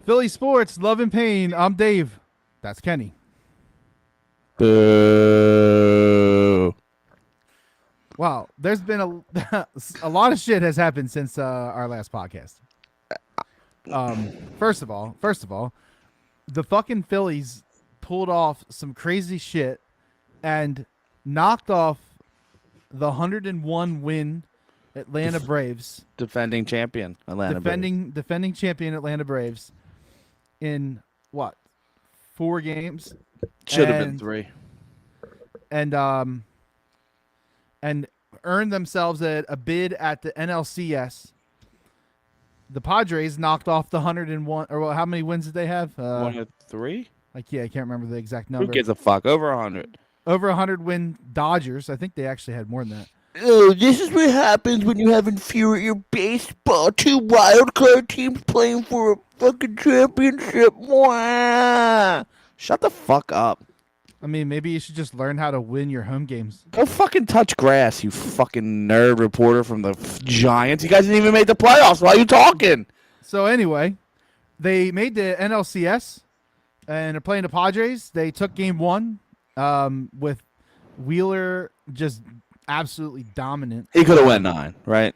Philly sports, love and pain. I'm Dave. That's Kenny. Boo. Wow, there's been a lot of shit has happened since our last podcast. First of all, the fucking Phillies pulled off some crazy shit and knocked off the 101 win Atlanta Braves, Defending champion, Atlanta Braves. defending champion Atlanta Braves in what, 4 games? Should have been 3. And earned themselves a bid at the NLCS. The Padres knocked off the 101, or how many wins did they have? 103? I can't remember the exact Who number. gives a fuck? Over 100. Over 100 win Dodgers. I think they actually had more than that. Oh, this is what happens when you have inferior baseball. 2 wild card teams playing for a fucking championship. Mwah! Shut the fuck up. I mean, maybe you should just learn how to win your home games. Go fucking touch grass, you fucking nerd reporter from the Giants. You guys didn't even make the playoffs. Why are you talking? So anyway, they made the NLCS and are playing the Padres. They took game 1 with Wheeler just absolutely dominant. He could have went 9, right?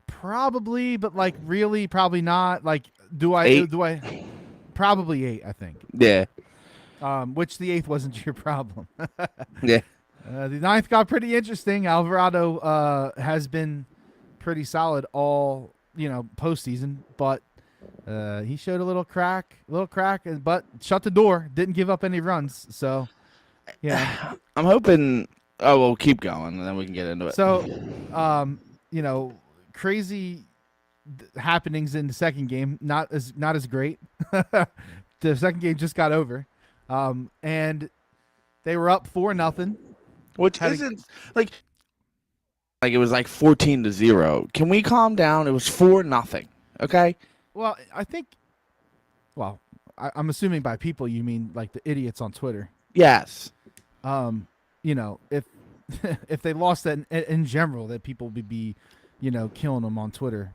Probably, but like really, probably not. Like, do I? 8? Probably 8, I think. Yeah. Which the 8th wasn't your problem. Yeah. The 9th got pretty interesting. Alvarado has been pretty solid all postseason, but he showed a little crack, but shut the door. Didn't give up any runs. So, yeah. I'm hoping. Oh, we'll keep going, and then we can get into it. So, crazy happenings in the second game. Not as great. The second game just got over, and they were up 4-0. Which isn't like it was like 14-0. Can we calm down? It was 4-0. Okay. Well, I think. Well, I'm assuming by people you mean like the idiots on Twitter. Yes. If if they lost that in general, that people would be, killing them on Twitter.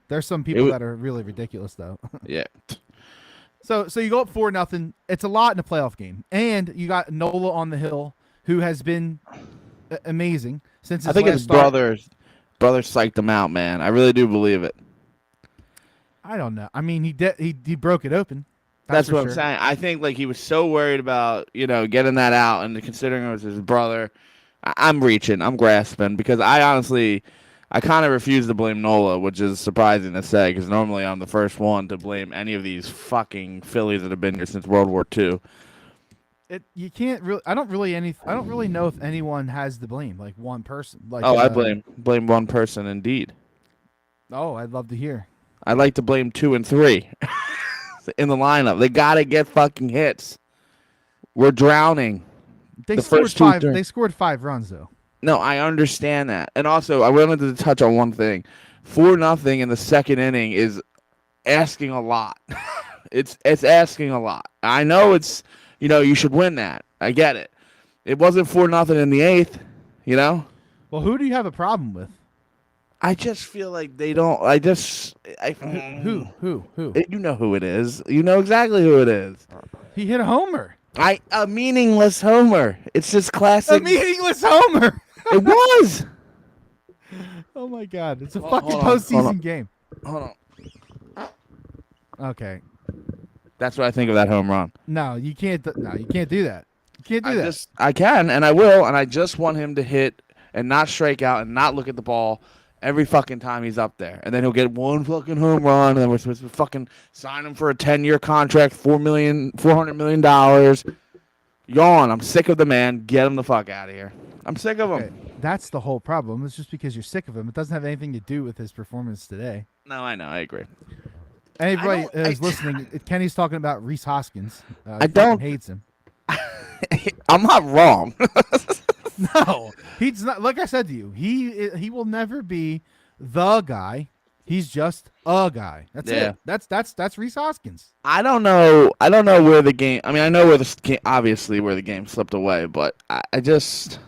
There's some people that are really ridiculous though. Yeah. So you go up 4-0. It's a lot in a playoff game, and you got Nola on the hill, who has been amazing since his I think last his start. brother psyched him out, man. I really do believe it. I don't know. I mean, he broke it open. That's what I'm saying. I think like he was so worried about getting that out, and considering it was his brother, I'm reaching, I'm grasping, because I kind of refuse to blame Nola, which is surprising to say, because normally I'm the first one to blame any of these fucking Phillies that have been here since World War II. You can't really. I don't really know if anyone has the blame, like one person. Like, I blame one person indeed. Oh, I'd love to hear. I'd like to blame 2 and 3 in the lineup. They gotta get fucking hits. We're drowning. They scored 5. They scored 5 runs though. No, I understand that. And also, I wanted to touch on one thing. 4-0 in the second inning is asking a lot. It's asking a lot. I know it's, you should win that. I get it. It wasn't 4-0 in the 8th, Well, who do you have a problem with? I just feel like they don't. Who? You know who it is. You know exactly who it is. He hit a homer. A meaningless homer. It's just classic. A meaningless homer. It was. Oh my God! It's a fucking postseason game. Hold on. Okay. That's what I think of that home run. No, you can't. No, you can't do that. You can't do that. I can, and I will, and I just want him to hit and not strike out and not look at the ball every fucking time he's up there. And then he'll get one fucking home run, and then we're supposed to fucking sign him for a 10-year contract, $400 million. Yawn. I'm sick of the man. Get him the fuck out of here. I'm sick of him. Okay. That's the whole problem. It's just because you're sick of him. It doesn't have anything to do with his performance today. No, I know. I agree. Anybody who's listening, Kenny's talking about Rhys Hoskins. I don't hates him. I'm not wrong. No, he's not. Like I said to you, he will never be the guy. He's just a guy. That's it. That's Rhys Hoskins. I don't know where the game. I mean, I know where obviously where the game slipped away, but I just,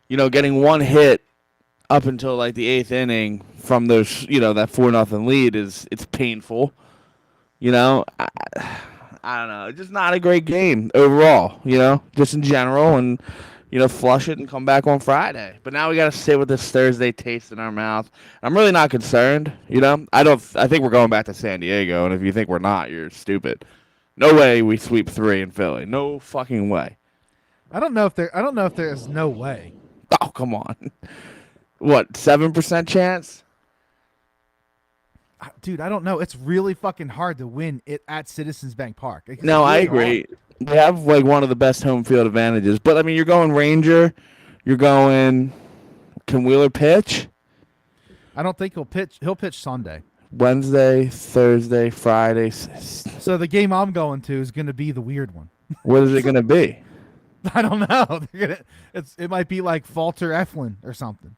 getting one hit up until like the 8th inning from those, that 4-0 lead it's painful. You know, I don't know. It's just not a great game overall, just in general. And, flush it and come back on Friday. But now we got to sit with this Thursday taste in our mouth. I'm really not concerned, I think we're going back to San Diego. And if you think we're not, you're stupid. No way we sweep 3 in Philly. No fucking way. I don't know if there's no way. Oh, come on. What, 7% chance? Dude, I don't know. It's really fucking hard to win it at Citizens Bank Park. No, I agree. They have like one of the best home field advantages. But I mean, you're going Ranger. You're going. Can Wheeler pitch? I don't think he'll pitch. He'll pitch Sunday. Wednesday, Thursday, Friday. So the game I'm going to is going to be the weird one. What is it going to be? I don't know. It might be like Falter Eflin or something.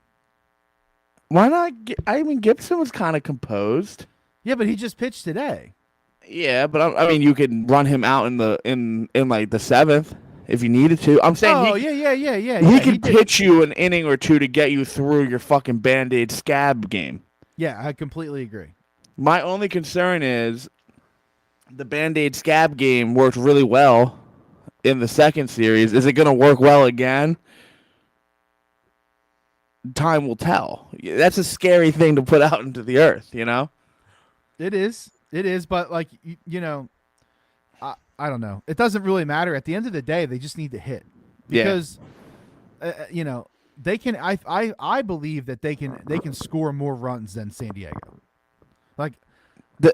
Why not? I mean, Gibson was kind of composed. Yeah, but he just pitched today. Yeah, but I mean, you could run him out in like the 7th if you needed to. I'm saying. Oh, yeah. He could pitch you an inning or two to get you through your fucking Band-Aid scab game. Yeah, I completely agree. My only concern is the Band-Aid scab game worked really well in the second series. Is it going to work well again? Time will tell. That's a scary thing to put out into the earth, It is, but like I don't know. It doesn't really matter. At the end of the day, they just need to hit because they can. I believe that they can score more runs than San Diego. Like the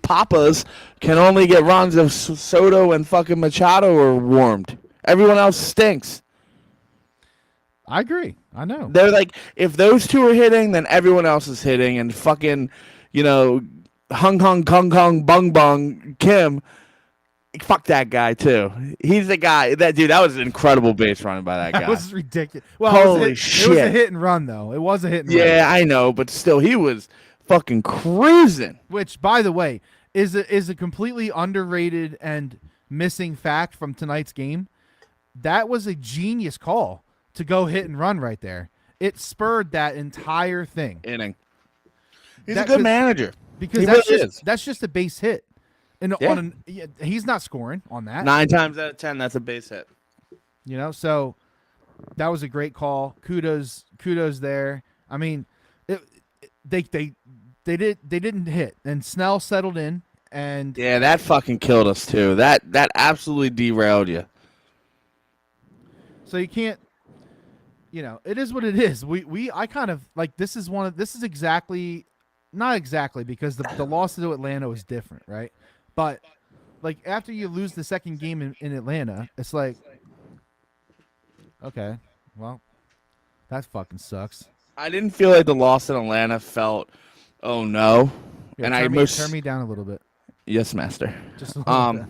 Papas can only get runs if Soto and fucking Machado are warmed. Everyone else stinks. I agree. I know. They're like, if those two are hitting, then everyone else is hitting, and fucking, Hung Hung Kung Kung Bung Bung Kim, fuck that guy too. He's the guy. That was an incredible base running by that guy. That was ridiculous. Well, holy shit! It was a hit and run though. It was a hit and run. Yeah, I know, but still, he was fucking cruising. Which, by the way, is a completely underrated and missing fact from tonight's game. That was a genius call to go hit and run right there. It spurred that entire thing. Inning. He's a good manager. Because that's just a base hit. And he's not scoring on that. 9 times out of 10, that's a base hit. So that was a great call. Kudos there. I mean, they didn't hit, and Snell settled in, and yeah, that fucking killed us too. That absolutely derailed you. So you can't. It is what it is. I kind of like this is exactly not exactly because the loss to Atlanta was different, right? But like after you lose the second game in Atlanta, it's like, okay, well, that fucking sucks. I didn't feel like the loss in Atlanta felt, oh no, Yeah, turn me down a little bit. Yes, master. Just a little bit.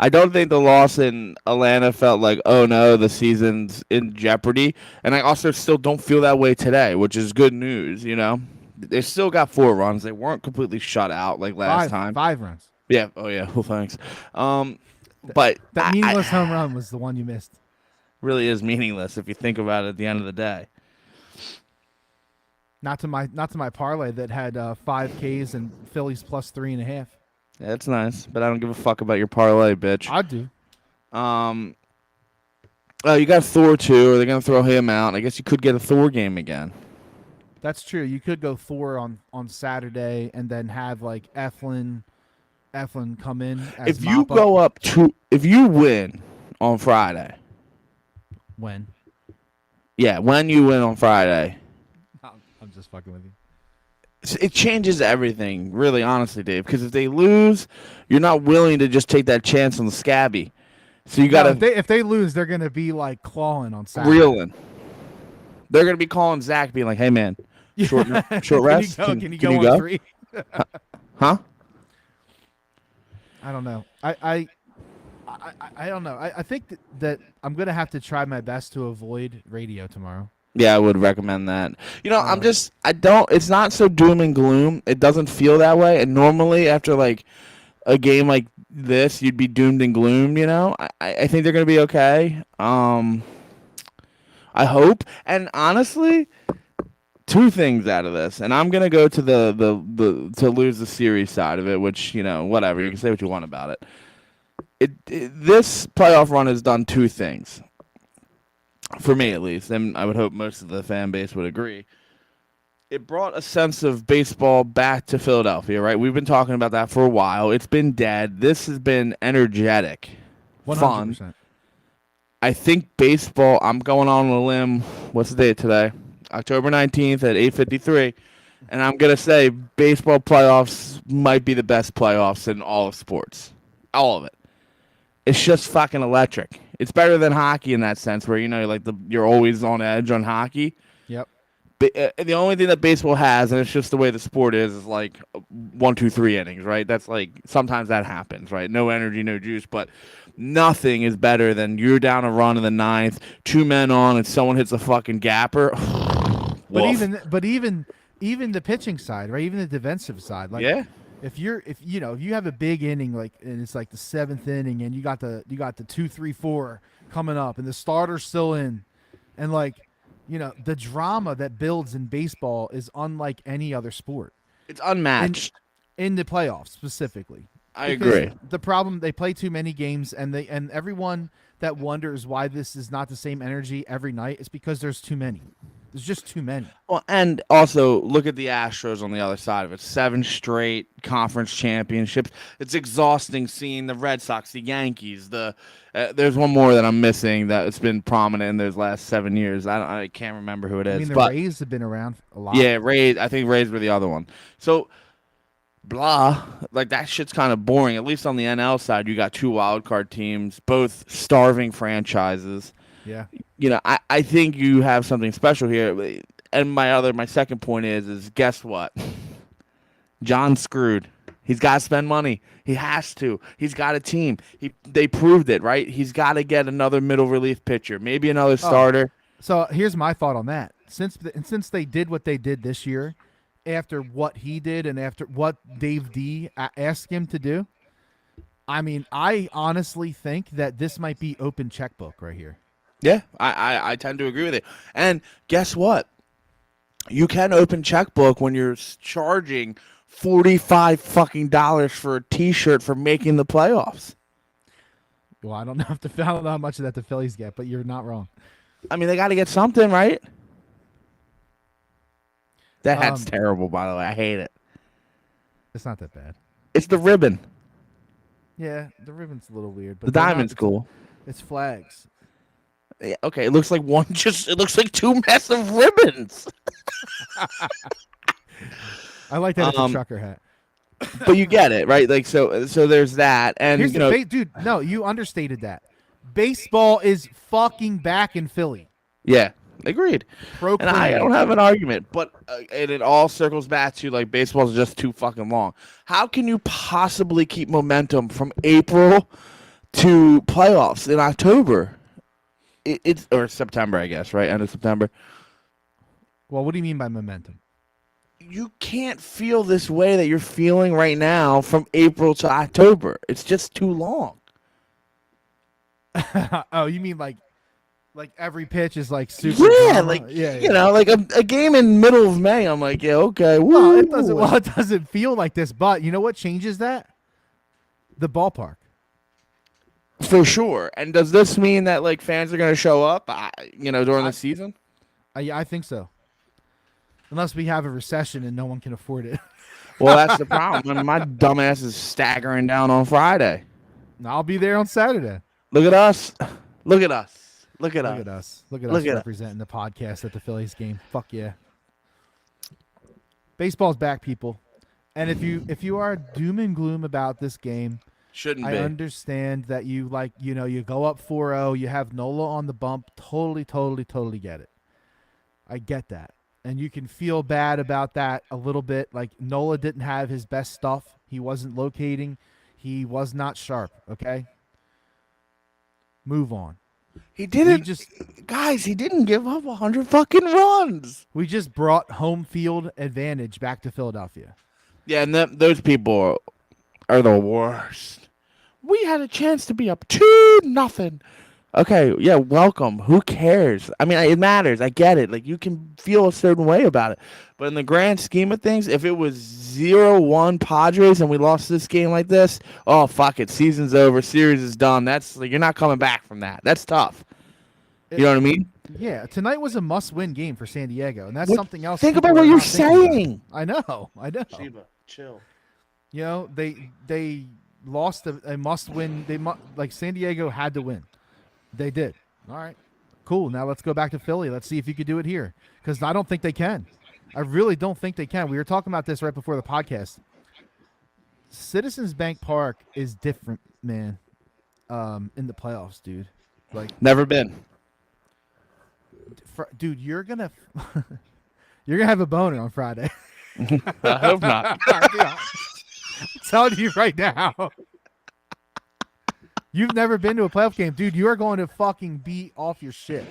I don't think the loss in Atlanta felt like, oh no, the season's in jeopardy. And I also still don't feel that way today, which is good news, They still got 4 runs. They weren't completely shut out like last time. 5 runs. Yeah. Oh yeah. Well, thanks. But that meaningless home run was the one you missed. Really is meaningless if you think about it at the end of the day. Not to my parlay that had 5 Ks and Phillies plus 3.5. Yeah, that's nice, but I don't give a fuck about your parlay, bitch. I do. Oh, you got Thor too. Are they gonna throw him out? I guess you could get a Thor game again. That's true. You could go Thor on Saturday and then have like Eflin come in. As if you win on Friday. When? Yeah, when you win on Friday. I'm just fucking with you. It changes everything, really, honestly, Dave. Because if they lose, you're not willing to just take that chance on the Scabby. So you got to. If they lose, they're gonna be like clawing on Saturday. Reeling. They're gonna be calling Zach, being like, "Hey, man, short rest. Can you go on 3? Huh? I don't know. I don't know. I think that I'm gonna have to try my best to avoid radio tomorrow. Yeah, I would recommend that. It's not so doom and gloom. It doesn't feel that way. And normally after like a game like this, you'd be doomed and gloomed, I think they're going to be okay. I hope. And honestly, two things out of this, and I'm gonna go to the to lose the series side of it, which whatever you can say what you want about it. This playoff run has done two things for me at least, and I would hope most of the fan base would agree. It brought a sense of baseball back to Philadelphia, right? We've been talking about that for a while. It's been dead. This has been energetic, 100%. fun. I think baseball, I'm going on a limb. What's the date today? October 19th at 8:53. And I'm going to say baseball playoffs might be the best playoffs in all of sports. All of it. It's just fucking electric. It's better than hockey in that sense where, you're always on edge on hockey. Yep. The only thing that baseball has, and it's just the way the sport is like 1, 2, 3 innings, right? That's like sometimes that happens, right? No energy, no juice, but nothing is better than you're down a run in the ninth, 2 men on, and someone hits a fucking gapper. But even the pitching side, right? Even the defensive side, like yeah. If you have a big inning and it's like the 7th inning and you got the 2, 3, 4 coming up and the starter's still in, and the drama that builds in baseball is unlike any other sport. It's unmatched. In the playoffs specifically. I agree. The problem, they play too many games, and everyone that wonders why this is not the same energy every night is because there's too many. There's just too many. Well, and also look at the Astros on the other side of it. 7 straight conference championships. It's exhausting seeing the Red Sox, the Yankees. There's one more that I'm missing that's been prominent in those last 7 years. I can't remember who it is. The Rays have been around a lot. Yeah, Rays. I think Rays were the other one. So, blah, like that shit's kind of boring. At least on the NL side, you got 2 wild card teams, both starving franchises. Yeah. I think you have something special here. And my second point is guess what? John's screwed. He's got to spend money. He has to. He's got a team. They proved it, right? He's got to get another middle relief pitcher, maybe another starter. So here's my thought on that. Since they did what they did this year, after what he did and after what Dave D asked him to do, I honestly think that this might be open checkbook right here. Yeah, I tend to agree with it. And guess what? You can open checkbook when you're charging $45 fucking dollars for a T-shirt for making the playoffs. Well, I don't know how much of that the Phillies get, but you're not wrong. They got to get something, right? That hat's terrible, by the way. I hate it. It's not that bad. It's the ribbon. Yeah, the ribbon's a little weird, but the diamond's cool. It's flags. Yeah, okay, it looks like it looks like 2 massive ribbons. I like that it's a trucker hat. But you get it, right? Like so there's that, and here's dude, no, you understated that. Baseball is fucking back in Philly. Yeah, agreed. And I don't have an argument, but it all circles back to like baseball's just too fucking long. How can you possibly keep momentum from April to playoffs in October? It's or September, I guess, right? End of September. Well, what do you mean by momentum? You can't feel this way that you're feeling right now from April to October. It's just too long. Oh, you mean like every pitch is like super drama? Like a game in middle of May. I'm like, yeah, okay. Well, it doesn't feel like this, but you know what changes that? The ballpark. For sure. And does this mean that like fans are going to show up, during the season? I think so. Unless we have a recession and no one can afford it. Well, that's the problem. My dumbass is staggering down on Friday. I'll be there on Saturday. Look at us. Look at us. Look at us representing the podcast at the Phillies game. Fuck yeah. Baseball's back, people. And if you are doom and gloom about this game, shouldn't I be. understand that you you go up 4-0, you have Nola on the bump. Totally get it. I get that. And you can feel bad about that a little bit. Like Nola didn't have his best stuff. He wasn't locating. He was not sharp, okay? Move on. He didn't he didn't give up 100 fucking runs. We just brought home field advantage back to Philadelphia. Yeah, and those people are the worst. We had a chance to be up 2-0. Okay, yeah, welcome. Who cares? I mean, it matters. I get it. Like, you can feel a certain way about it. But in the grand scheme of things, if it was 0-1 Padres and we lost this game like this, oh, fuck it. Season's over. Series is done. That's like, you're not coming back from that. That's tough. You know what I mean? Yeah, tonight was a must-win game for San Diego, and that's What, something else. think people about what are you're not thinking about. saying. I know. Sheba, chill. You know, they lost a must-win. Like San Diego had to win. They did. All right, cool. Now let's go back to Philly. Let's see if you could do it here, because I don't think they can. I really don't think they can. We were talking about this right before the podcast. Citizens Bank Park is different, man. In the playoffs, dude. Like, Never been. dude, you're gonna have a boner on Friday. I hope not. I'm telling you right now. You've never been to a playoff game, dude. You are going to fucking be off your shit.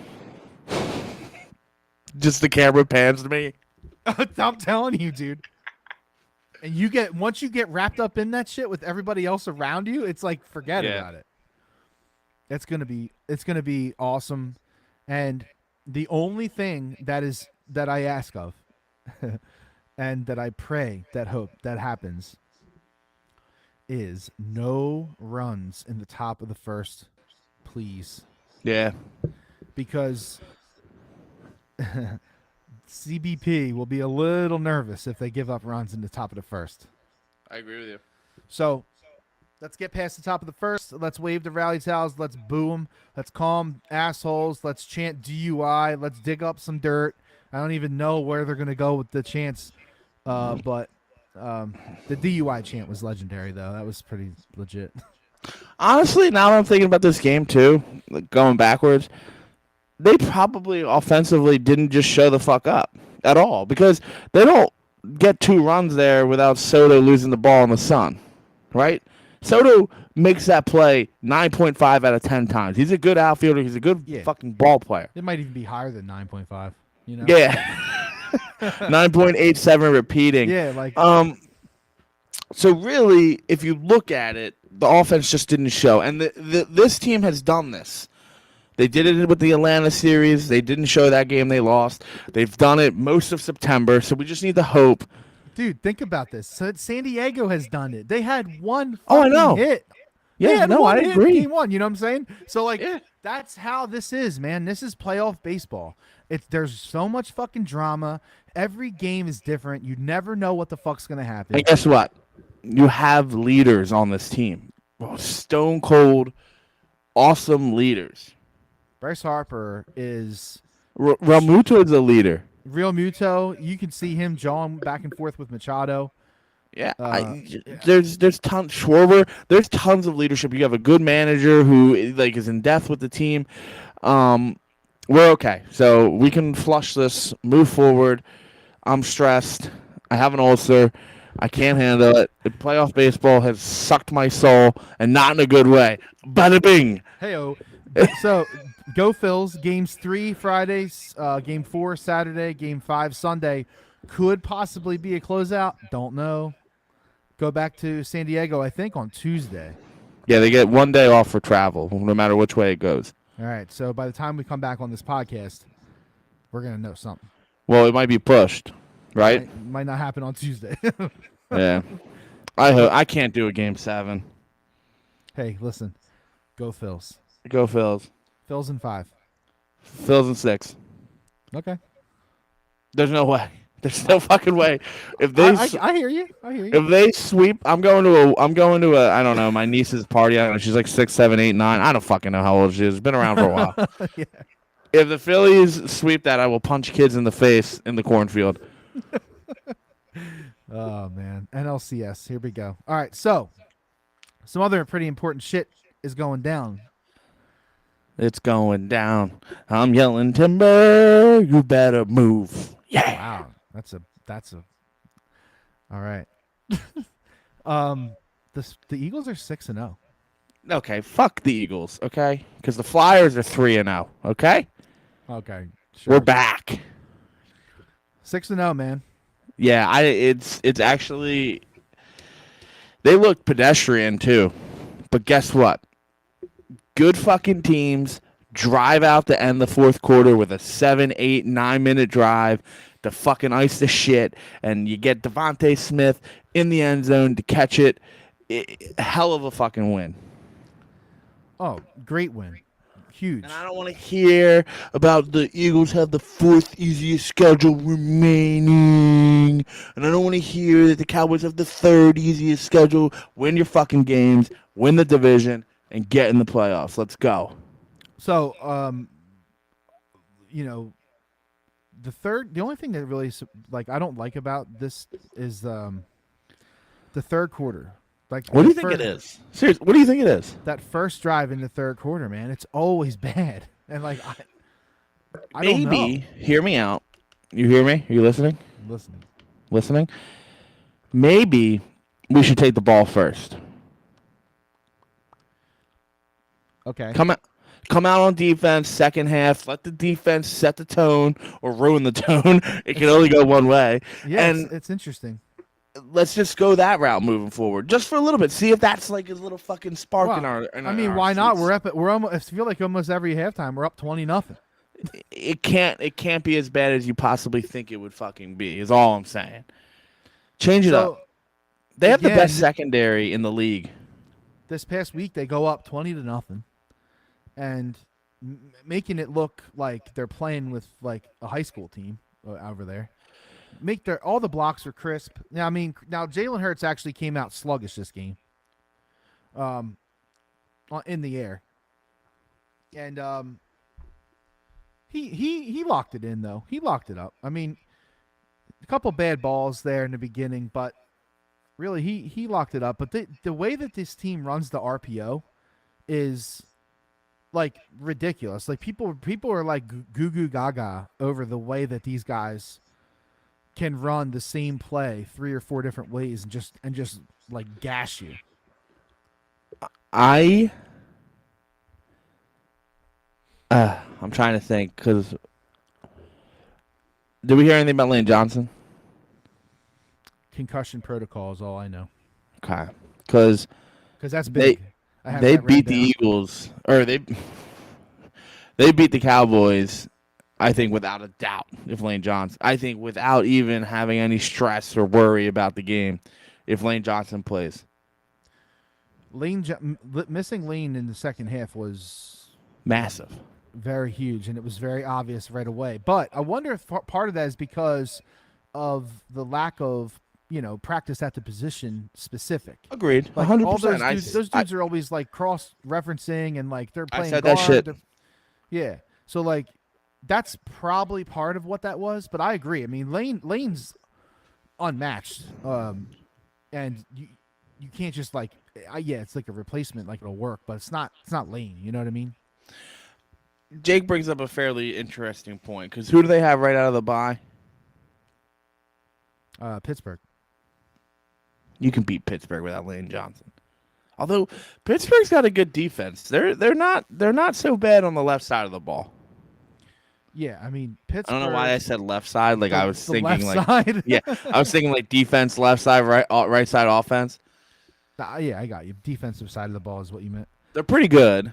Just the camera pans to me. I'm telling you, dude. And once you get wrapped up in that shit with everybody else around you, it's like forget about it. It's gonna be awesome. And the only thing that I ask of and that I pray that hope that happens is no runs in the top of the first, please. Yeah. Because CBP will be a little nervous if they give up runs in the top of the first. I agree with you. So let's get past the top of the first. Let's wave the rally towels. Let's boo them. Let's calm assholes. Let's chant DUI. Let's dig up some dirt. I don't even know where they're going to go with the chants, but the DUI chant was legendary, though. That was pretty legit. Honestly, now that I'm thinking about this game, too, like going backwards, they probably offensively didn't just show the fuck up at all because they don't get 2 runs there without Soto losing the ball in the sun, right? Soto makes that play 9.5 out of 10 times. He's a good outfielder. He's a good fucking ball player. It might even be higher than 9.5, you know? Yeah. 9.87 repeating. Yeah, like so really, if you look at it, the offense just didn't show. And this team has done this. They did it with the Atlanta series. They didn't show that game. They lost. They've done it most of September. So we just need to hope. Dude, think about this. So San Diego has done it. They had one I know. hit. Yeah, no, I agree. Game 1, you know what I'm saying? So, like, that's how this is, man. This is playoff baseball. There's so much fucking drama. Every game is different. You never know what the fuck's going to happen. And guess what? You have leaders on this team. Stone cold, awesome leaders. Bryce Harper is... Realmuto is a leader. Real Muto, you can see him jawing back and forth with Machado. Yeah, there's tons. Schwarber, there's tons of leadership. You have a good manager who is in depth with the team. We're okay, so we can flush this, move forward. I'm stressed. I have an ulcer. I can't handle it. The playoff baseball has sucked my soul, and not in a good way. Bada bing. Hey-o. So, go Phils. Games 3 Fridays, Game 4 Saturday, Game 5 Sunday. Could possibly be a closeout. Don't know. Go back to San Diego, I think, on Tuesday. Yeah, they get 1 day off for travel, no matter which way it goes. All right, so by the time we come back on this podcast, we're going to know something. Well, it might be pushed, right? Might not happen on Tuesday. Yeah. I can't do a Game 7. Hey, listen. Go Phils. Go Phils. Phils in 5. Phils in 6. Okay. There's no way. There's no fucking way. If they, I hear you. I hear you. If they sweep, I'm going to a. I don't know, my niece's party. I don't know. She's like 6, 7, 8, 9. I don't fucking know how old she is. Been around for a while. Yeah. If the Phillies sweep that, I will punch kids in the face in the cornfield. Oh man, NLCS. Here we go. All right, so some other pretty important shit is going down. It's going down. I'm yelling timber. You better move. Yeah. Wow. That's a all right. The Eagles are 6-0. Okay, fuck the Eagles, okay? Because the Flyers are 3-0, okay? Okay. Sure. We're back. 6-0, man. Yeah, it's actually they look pedestrian too. But guess what? Good fucking teams drive out to end the fourth quarter with a 7, 8, 9 minute drive to fucking ice the shit, and you get Devontae Smith in the end zone to catch it. Hell of a fucking win. Oh, great win. Huge. And I don't want to hear about the Eagles have the fourth easiest schedule remaining. And I don't want to hear that the Cowboys have the third easiest schedule. Win your fucking games, win the division, and get in the playoffs. Let's go. So, the only thing that really I don't like about this is the third quarter. Like, what do you think it is? Seriously, what do you think it is? That first drive in the third quarter, man, it's always bad. And I don't know. Maybe, hear me out. You hear me? Are you listening? Listening? Maybe we should take the ball first. Okay. Come out on defense, second half. Let the defense set the tone or ruin the tone. It can only go one way. Yeah, and it's interesting. Let's just go that route moving forward, just for a little bit. See if that's like a little fucking spark in our. Why not? We're almost. I feel like almost every halftime we're up 20-0. It can't be as bad as you possibly think it would fucking be. Is all I'm saying. Change it up. They have the best secondary in the league. This past week they go up 20-0, and making it look like they're playing with like a high school team over there. All the blocks are crisp. Now Jalen Hurts actually came out sluggish this game. In the air. And he locked it in though. He locked it up. I mean, a couple bad balls there in the beginning, but really he locked it up. But the way that this team runs the RPO is like ridiculous. Like people are like goo goo gaga over the way that these guys can run the same play 3 or 4 different ways and just like gash you. I'm trying to think because did we hear anything about Lane Johnson? Concussion protocol is all I know. Okay, because that's big. They beat the Eagles, or they beat the Cowboys. I think without a doubt, if Lane Johnson, I think without even having any stress or worry about the game, if Lane Johnson plays. Missing Lane in the second half was massive, very huge, and it was very obvious right away. But I wonder if part of that is because of the lack of practice at the position specific. Agreed, like 100%. Those dudes are always like cross referencing and like they're playing. I said guard. that shit. Yeah, so like. That's probably part of what that was, but I agree. I mean, Lane's unmatched, and you can't just like, it's like a replacement, like it'll work, but it's not Lane. You know what I mean? Jake brings up a fairly interesting point because who do they have right out of the bye? Pittsburgh. You can beat Pittsburgh without Lane Johnson. Although Pittsburgh's got a good defense, they're not so bad on the left side of the ball. Yeah, I mean Pittsburgh. I don't know why I said left side. Like I was thinking, left side. Yeah, I was thinking like defense, left side, right side offense. Yeah, I got you. Defensive side of the ball is what you meant. They're pretty good.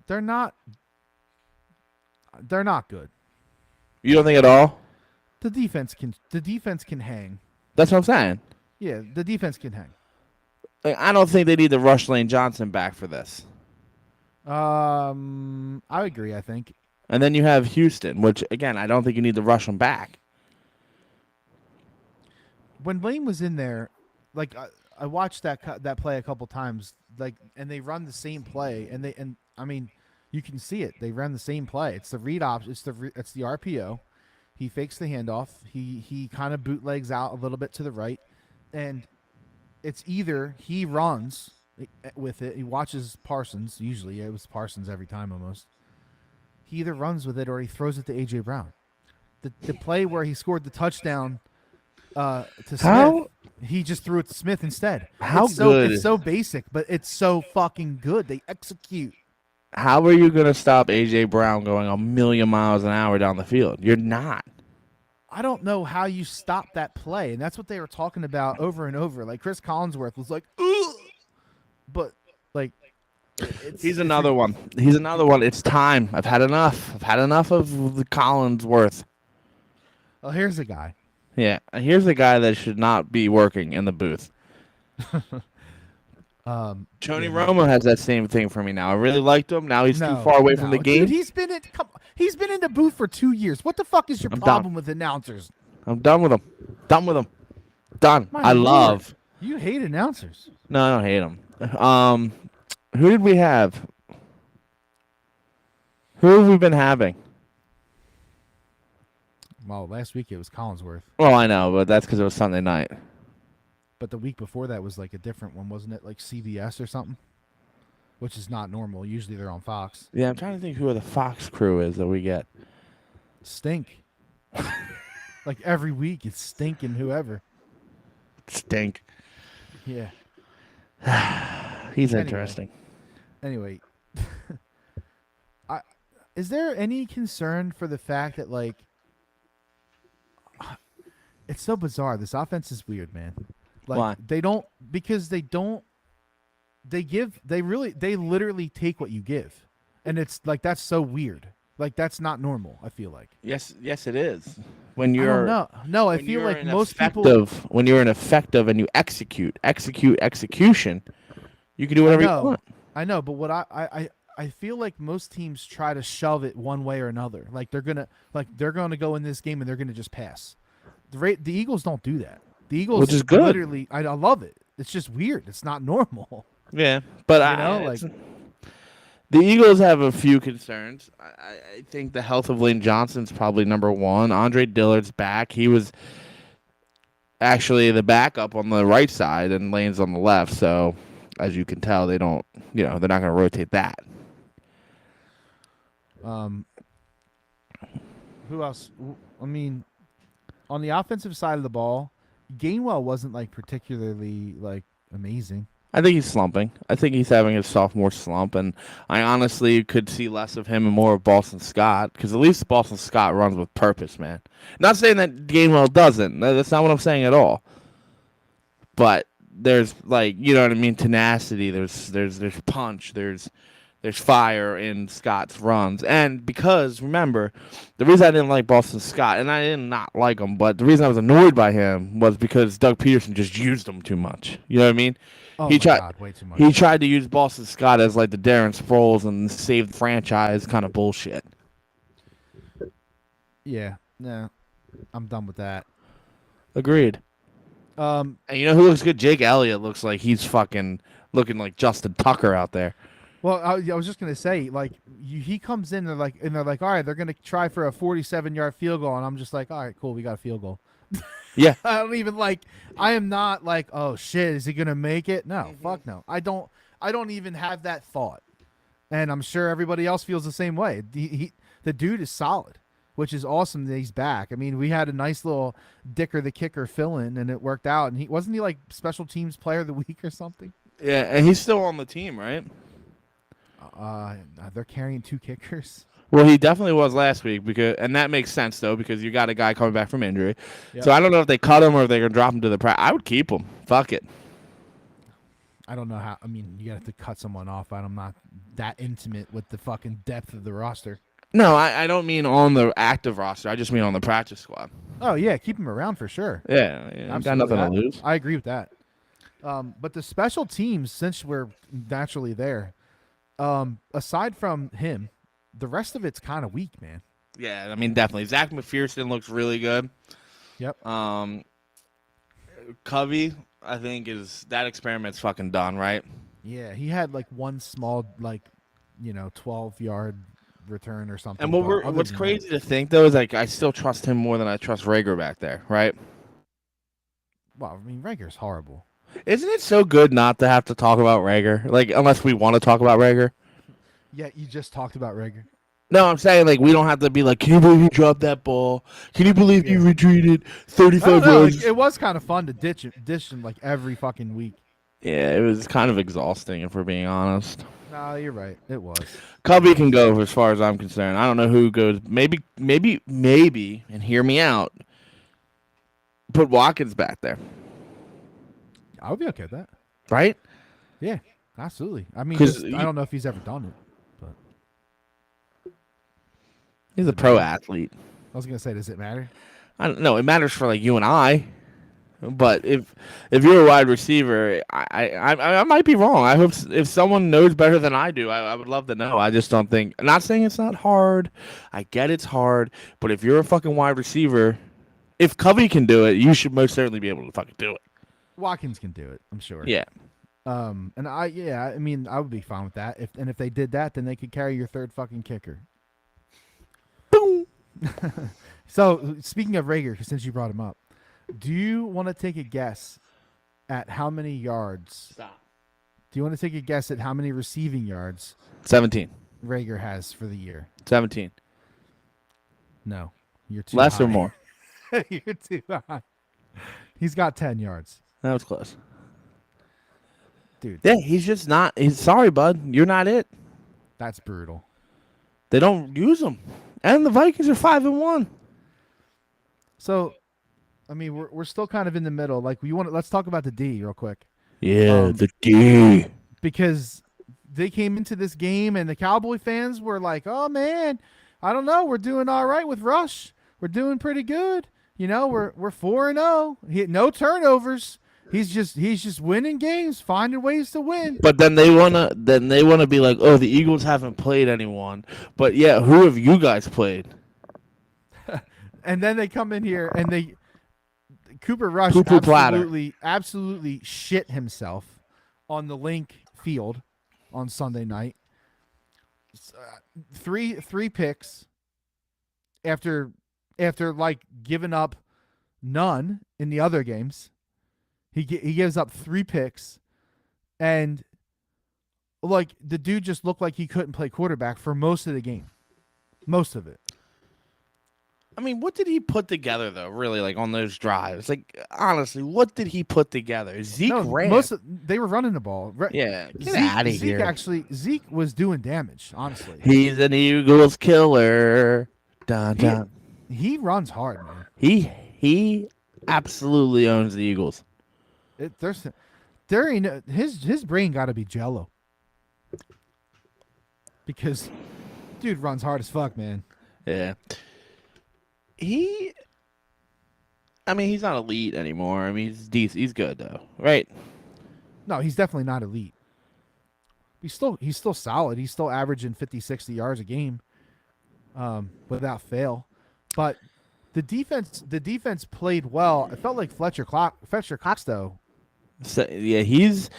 They're not good. You don't think at all? The defense can hang. That's what I'm saying. Yeah, the defense can hang. Like, I don't think they need to rush Lane Johnson back for this. I agree. I think. And then you have Houston, which, again, I don't think you need to rush them back. When Lane was in there, like I watched that play a couple times, like, and they run the same play, and I mean, you can see it. They run the same play. It's the read option. It's the RPO. He fakes the handoff. He kind of bootlegs out a little bit to the right, and it's either he runs with it. He watches Parsons. Usually, it was Parsons every time almost. He either runs with it or he throws it to A.J. Brown. The play where he scored the touchdown to Smith, he just threw it to Smith instead. Good? It's so basic, but it's so fucking good. They execute. How are you going to stop A.J. Brown going a million miles an hour down the field? You're not. I don't know how you stop that play, and that's what they were talking about over and over. Like Chris Collinsworth was like, ugh! But like He's another one. He's another one. It's time. I've had enough. I've had enough of the Collinsworth. Well, here's a guy. Yeah, here's a guy that should not be working in the booth. Tony Romo has that same thing for me now. I really liked him. Now he's too far away from the game. Dude, he's been in the booth for 2 years. What the fuck is your problem with announcers? I'm done with him. Done with him. Done. My Lord. You hate announcers. No, I don't hate them. Who did we have? Who have we been having? Well, last week it was Collinsworth. Well, I know, but that's because it was Sunday night. But the week before that was like a different one, wasn't it? Like CBS or something? Which is not normal. Usually they're on Fox. Yeah, I'm trying to think who the Fox crew is that we get. Stink. Like every week it's stinking whoever. Stink. Yeah. He's interesting. Anyway. Is there any concern for the fact that, like, it's so bizarre. This offense is weird, man. Like, why? They literally take what you give. And it's like, that's so weird. Like, that's not normal, I feel like. Yes, it is. When you're No, I feel like most people, when you're an effective and you execution, you can do whatever you want. I know, but what I feel like most teams try to shove it one way or another. Like they're gonna go in this game and they're gonna just pass. The Eagles don't do that. The Eagles, which is good. Literally, I love it. It's just weird. It's not normal. Yeah, but the Eagles have a few concerns. I think the health of Lane Johnson's probably number one. Andre Dillard's back. He was actually the backup on the right side, and Lane's on the left. So, as you can tell, they're not going to rotate that. Who else? I mean, on the offensive side of the ball, Gainwell wasn't like particularly like amazing. I think he's slumping. I think he's having a sophomore slump, and I honestly could see less of him and more of Boston Scott, because at least Boston Scott runs with purpose, man. Not saying that Gainwell doesn't. That's not what I'm saying at all. But there's, like, you know what I mean, tenacity. There's punch. There's fire in Scott's runs. And because, remember, the reason I didn't like Boston Scott, and I did not like him, but the reason I was annoyed by him was because Doug Peterson just used him too much. You know what I mean? Oh, God, way too much. He tried to use Boston Scott as like the Darren Sproles and save the franchise kind of bullshit. Yeah, no, I'm done with that. Agreed. And you know who looks good? Jake Elliott looks like he's fucking looking like Justin Tucker out there. Well, I was just gonna say, like, he comes in, they're like, all right, they're gonna try for a 47-yard field goal, and I'm just like, all right, cool, we got a field goal. Yeah. I am not like, oh shit, is he gonna make it? No, fuck no. I don't even have that thought. And I'm sure everybody else feels the same way. The dude is solid, which is awesome that he's back. I mean, we had a nice little Dicker the kicker fill in, and it worked out. And wasn't he like special teams player of the week or something? Yeah, and he's still on the team, right? They're carrying 2 kickers. Well, he definitely was last week, and that makes sense though, because you got a guy coming back from injury. Yep. So I don't know if they cut him or if they're gonna drop him to the practice. I would keep him. Fuck it. I don't know how. I mean, you have to cut someone off. I'm not that intimate with the fucking depth of the roster. No, I don't mean on the active roster. I just mean on the practice squad. Oh yeah, keep him around for sure. Yeah, I've got nothing to lose. I agree with that. But the special teams, since we're naturally there, aside from him, the rest of it's kind of weak, man. Yeah, I mean, definitely. Zach McPherson looks really good. Yep. Covey, I think, that experiment's fucking done, right? Yeah, he had like one small, 12-yard return or something. And what's crazy to think, though, is like I still trust him more than I trust Rager back there, right? Well, I mean, Rager's horrible. Isn't it so good not to have to talk about Rager? Like, unless we want to talk about Rager. Yeah, you just talked about Rager. No, I'm saying, like, we don't have to be like, can you believe you dropped that ball? Can you believe you retreated 35 yards? Like, it was kind of fun to ditch him like every fucking week. Yeah, it was kind of exhausting, if we're being honest. No, you're right. It was. Cubby can go as far as I'm concerned. I don't know who goes. Maybe, and hear me out, put Watkins back there. I would be okay with that. Right? Yeah. Absolutely. I mean, 'Cause I don't know if he's ever done it, but he's does a it pro matter? athlete. I was gonna say, does it matter? I don't know. It matters for like you and I. But if you're a wide receiver, I might be wrong. I hope if someone knows better than I do, I would love to know. I just don't think. I'm not saying it's not hard. I get it's hard, but if you're a fucking wide receiver, if Covey can do it, you should most certainly be able to fucking do it. Watkins can do it, I'm sure. Yeah. And I mean, I would be fine with that. If they did that, then they could carry your third fucking kicker. Boom. So speaking of Rager, since you brought him up, do you want to take a guess at how many yards? Stop. Do you want to take a guess at how many receiving yards 17. Rager has for the year? 17. No, you're too Less high. or more? You're too high. He's got 10 yards, That was close. dude. Yeah, he's just not. He's sorry, bud. You're not it. That's brutal. They don't use him, and the Vikings are 5-1. So, I mean, we're still kind of in the middle. Like, let's talk about the D real quick. Yeah, the D. Because they came into this game and the Cowboy fans were like, "Oh man, I don't know, we're doing all right with Rush. We're doing pretty good. You know, we're 4-0. No turnovers. He's just winning games, finding ways to win." But then they wanna be like, oh, the Eagles haven't played anyone. But yeah, who have you guys played? And then they come in here and Cooper Rush Poo-poo platter. absolutely shit himself on the Link field on Sunday night. Three picks after like giving up none in the other games. He gives up 3 picks, and like the dude just looked like he couldn't play quarterback for most of the game. Most of it. I mean, what did he put together though? Really, like on those drives, like honestly, what did he put together? Zeke ran. They were running the ball. Yeah, get out of here. Zeke was doing damage. Honestly, He's an Eagles killer. Dun, dun. He runs hard, man. He absolutely owns the Eagles. His brain got to be jello, because dude runs hard as fuck, man. Yeah. He's not elite anymore. I mean, he's decent. He's good though, right? No, he's definitely not elite. He's still solid. He's still averaging 50, 60 yards a game, without fail. But the defense played well. It felt like Fletcher Cox though. So, yeah, he's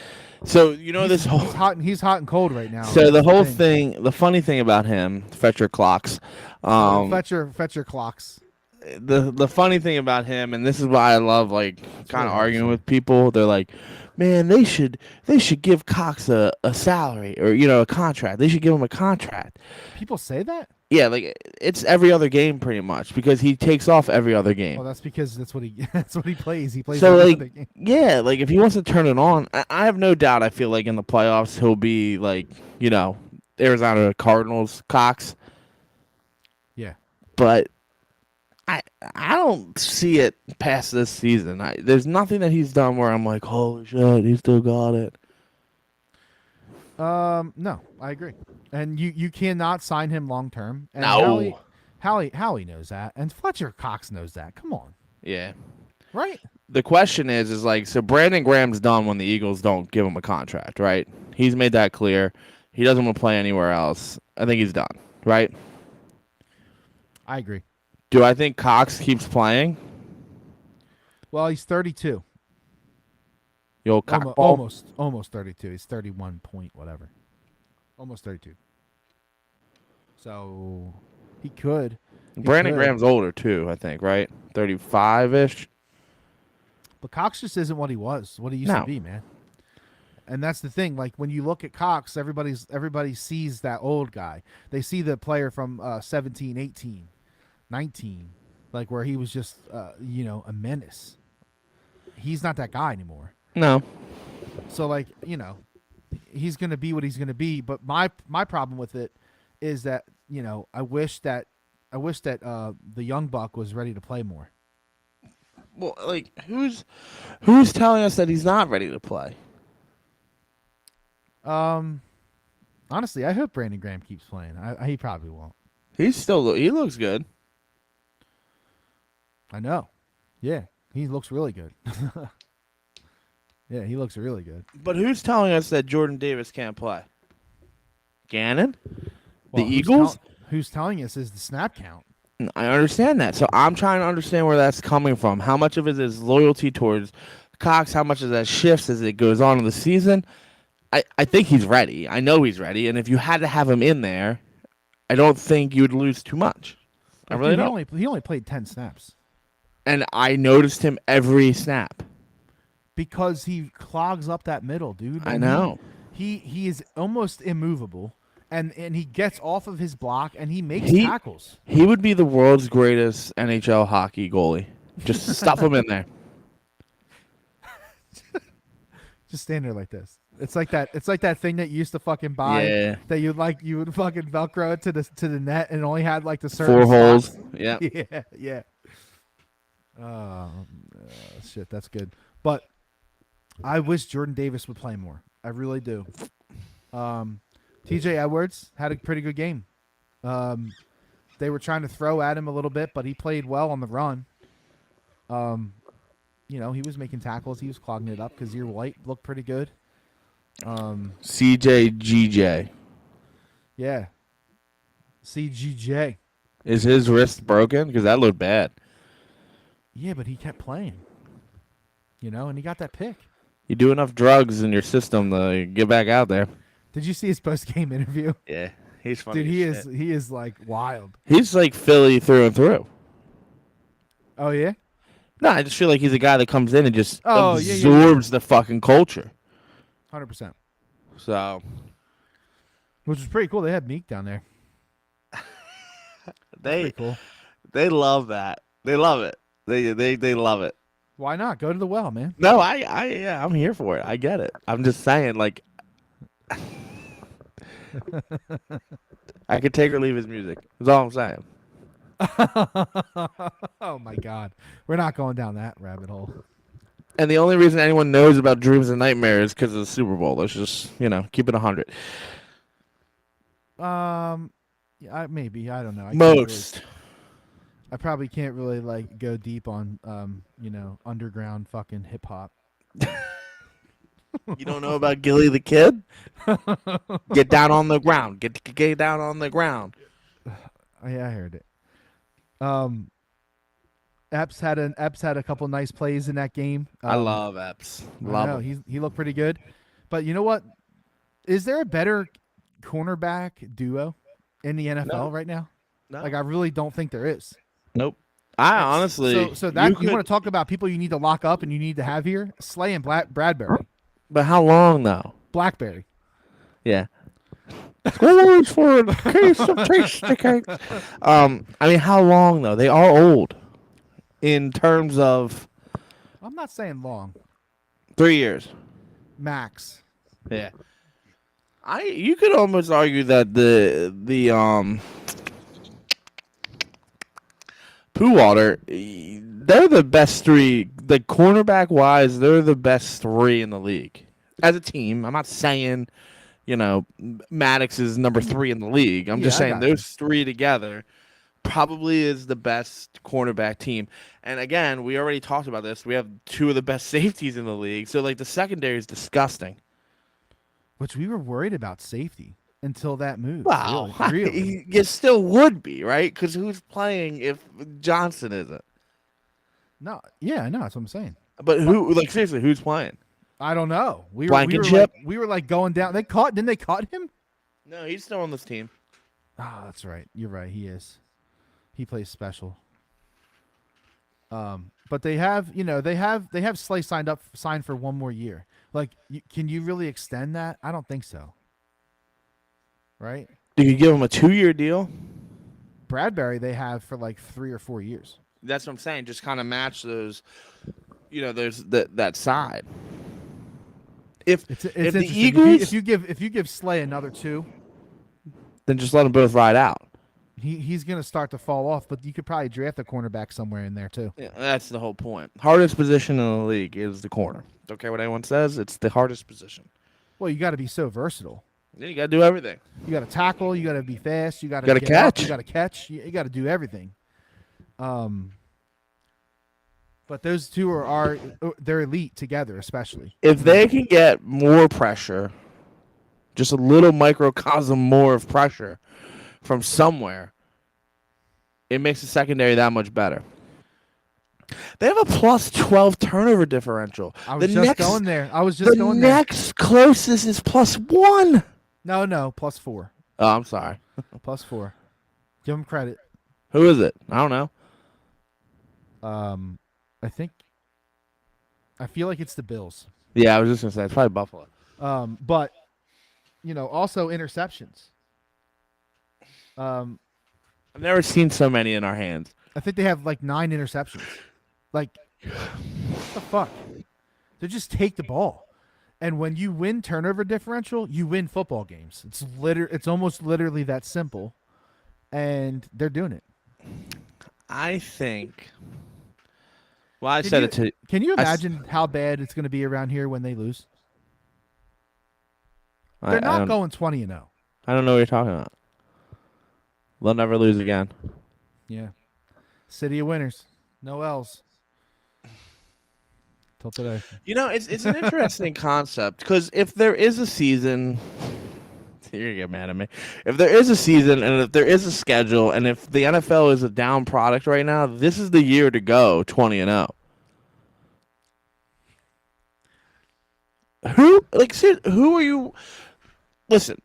hot and cold right now. So the whole thing, the funny thing about him, Fletcher Clocks, Fletcher Clocks. The funny thing about him, and this is why I love like kind of arguing with people. They're like, man, they should give Cox a salary or a contract. They should give him a contract. People say that? Yeah, like it's every other game pretty much because he takes off every other game. Well, that's because that's what he plays. He plays so every like other game. Yeah, like if he wants to turn it on, I have no doubt. I feel like in the playoffs he'll be like Arizona Cardinals Cox. Yeah, but I don't see it past this season. There's nothing that he's done where I'm like, holy shit, he still got it. No, I agree. And you cannot sign him long term. No. Howie knows that, and Fletcher Cox knows that. Come on. Yeah. Right. The question is like, so Brandon Graham's done when the Eagles don't give him a contract, right? He's made that clear. He doesn't want to play anywhere else. I think he's done, right? I agree. Do I think Cox keeps playing? Well, he's 32. Almost 32. He's 31 point whatever. Almost 32. So he could. Brandon Graham's older too, I think, right? 35-ish. But Cox just isn't what he used to be, man. And that's the thing. Like when you look at Cox, everybody sees that old guy. They see the player from 17, 18, 19, like where he was just a menace. He's not that guy anymore. No. So like, he's going to be what he's going to be, but my problem with it is that, I wish that the young buck was ready to play more. Well, like who's telling us that he's not ready to play? Honestly, I hope Brandon Graham keeps playing. He probably won't. He looks good. I know. Yeah, he looks really good. Yeah, he looks really good. But who's telling us that Jordan Davis can't play? Gannon? The Well, Eagles? who's telling us is the snap count. I understand that. So I'm trying to understand where that's coming from. How much of it is loyalty towards Cox? How much of that shifts as it goes on in the season? I think he's ready. I know he's ready. And if you had to have him in there, I don't think you would lose too much. I really don't. He only played 10 snaps. And I noticed him every snap. Because he clogs up that middle, dude. I know. He is almost immovable. And he gets off of his block and he makes tackles. He would be the world's greatest NHL hockey goalie. Just stuff him in there. Just stand there like this. It's like that thing that you used to fucking buy that you would fucking Velcro it to the net and it only had like the certain 4 holes. spots. Yeah. Yeah. Shit, that's good. But I wish Jordan Davis would play more. I really do. TJ Edwards had a pretty good game. They were trying to throw at him a little bit, but he played well on the run. He was making tackles. He was clogging it up. Kazir White looked pretty good. CJGJ. Yeah. CGJ. Is his wrist broken? Because that looked bad. Yeah, but he kept playing. And he got that pick. You do enough drugs in your system to get back out there. Did you see his post-game interview? Yeah, he's funny. Dude, he is like wild. He's like Philly through and through. Oh yeah? No, I just feel like he's a guy that comes in and just absorbs absorbs the fucking culture. 100%. So, which is pretty cool. They had Meek down there. Cool. They love that. They love it. They love it. Why not? Go to the well, man. No, I'm here for it. I get it. I'm just saying, like, I could take or leave his music. That's all I'm saying. Oh my God, we're not going down that rabbit hole. And the only reason anyone knows about Dreams and Nightmares is because of the Super Bowl. Let's just, keep it 100. Maybe I don't know. I probably can't really like go deep on underground fucking hip hop. You don't know about Gilly the Kid? Get down on the ground. Get down on the ground. Yeah, I heard it. Epps had a couple nice plays in that game. I love Epps. Love him. He looked pretty good. But you know what? Is there a better cornerback duo in the NFL right now? No. Like I really don't think there is. Nope. Honestly. So that you want to talk about people you need to lock up and you need to have here? Slay and Bradbury. But how long though? Blackberry. Yeah. Scores for a case of tasty cake. I mean, how long though? They are old. In terms of, I'm not saying long. 3 years max. Yeah. You could almost argue that the Poohwater, they're the best 3. The cornerback wise, they're the best 3 in the league as a team. I'm not saying, Maddox is number 3 in the league. I'm just saying those 3 together probably is the best cornerback team. And again, we already talked about this. We have 2 of the best safeties in the league. So like the secondary is disgusting. Which we were worried about safety until that move. Wow. Really. You still would be, right? Because who's playing if Johnson isn't? No. Yeah, no, that's what I'm saying. But who, like seriously, who's playing? I don't know. We were like going down. Didn't they cut him? No, he's still on this team. Oh, that's right. You're right. He is. He plays special. But they have Slay signed for 1 more year. Like, can you really extend that? I don't think so. Right? Do you give him a 2-year deal? Bradbury they have for like 3 or 4 years. That's what I'm saying. Just kind of match those. There's that side. If the Eagles, if you give Slay another 2, then just let them both ride out. He's going to start to fall off, but you could probably draft a cornerback somewhere in there too. Yeah, that's the whole point. Hardest position in the league is the corner. Don't care what anyone says. It's the hardest position. Well, you got to be so versatile. Yeah, you got to do everything. You got to tackle. You got to be fast. You got to Gotta catch. You got to catch. You got to do everything. But those two are they're elite together, especially. If they can get more pressure, just a little microcosm more of pressure from somewhere, it makes the secondary that much better. They have a plus 12 turnover differential. I was just going there. The next closest is plus 1. No, +4. Oh, I'm sorry. +4. Give them credit. Who is it? I don't know. I feel like it's the Bills. Yeah, I was just gonna say it's probably Buffalo. But also interceptions. I've never seen so many in our hands. I think they have like 9 interceptions. Like, what the fuck? They just take the ball, and when you win turnover differential, you win football games. It's almost literally that simple, and they're doing it. I think. Well, I said it to. Can you imagine how bad it's going to be around here when they lose? They're not going 20-0. I don't know what you're talking about. They'll never lose again. Yeah. City of winners. No L's. Till today. It's an interesting concept because if there is a season, you're gonna get mad at me. If there is a season and if there is a schedule and if the NFL is a down product right now, this is the year to go 20-0. Who are you? Listen,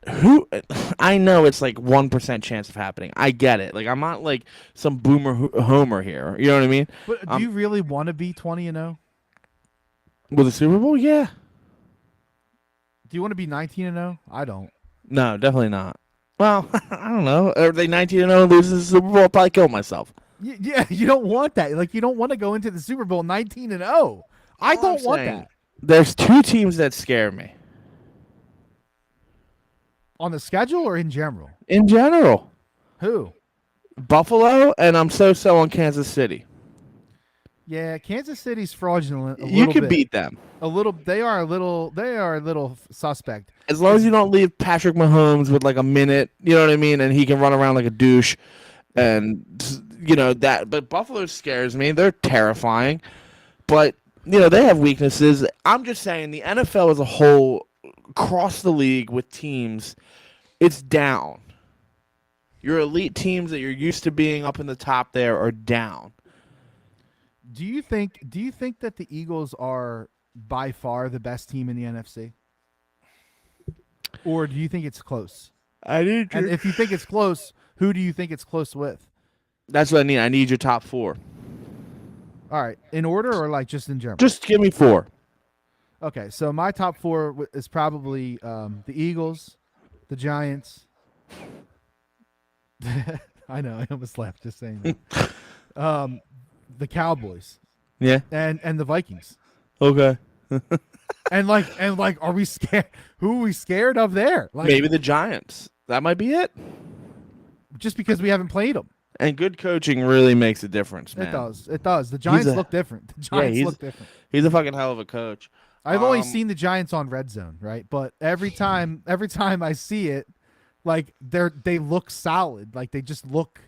I know it's like 1% chance of happening. I get it. Like I'm not like some boomer homer here. You know what I mean? But do you really want to be 20-0? With the Super Bowl? Yeah. Do you want to be 19-0? I don't. No, definitely not. Well, I don't know. Are they 19-0 and lose the Super Boll? I'll probably kill myself. Yeah, you don't want that. Like you don't want to go into the Super Bowl 19-0. I don't want that. There's 2 teams that scare me. On the schedule or in general? In general. Who? Buffalo, and I'm so on Kansas City. Yeah, Kansas City's fraudulent. You can beat them. A little. They are a little suspect. As long as you don't leave Patrick Mahomes with like a minute, you know what I mean, and he can run around like a douche, and that. But Buffalo scares me. They're terrifying, but they have weaknesses. I'm just saying the NFL as a whole, across the league with teams, it's down. Your elite teams that you're used to being up in the top there are down. Do you think that the Eagles are by far the best team in the NFC? Or do you think it's close? And if you think it's close, who do you think it's close with? That's what I need. I need your top 4. All right. In order or like just in general? Just give me 4. Okay. So my top 4 is probably the Eagles, the Giants. I know. I almost laughed just saying that. The Cowboys. Yeah. And the Vikings. Okay. and are we scared? Who are we scared of there? Like, maybe the Giants. That might be it. Just because we haven't played them. And good coaching really makes a difference, man. It does. The Giants look different. The Giants look different. He's a fucking hell of a coach. I've only seen the Giants on Red Zone, right? But every time I see it, like they look solid. Like they just look.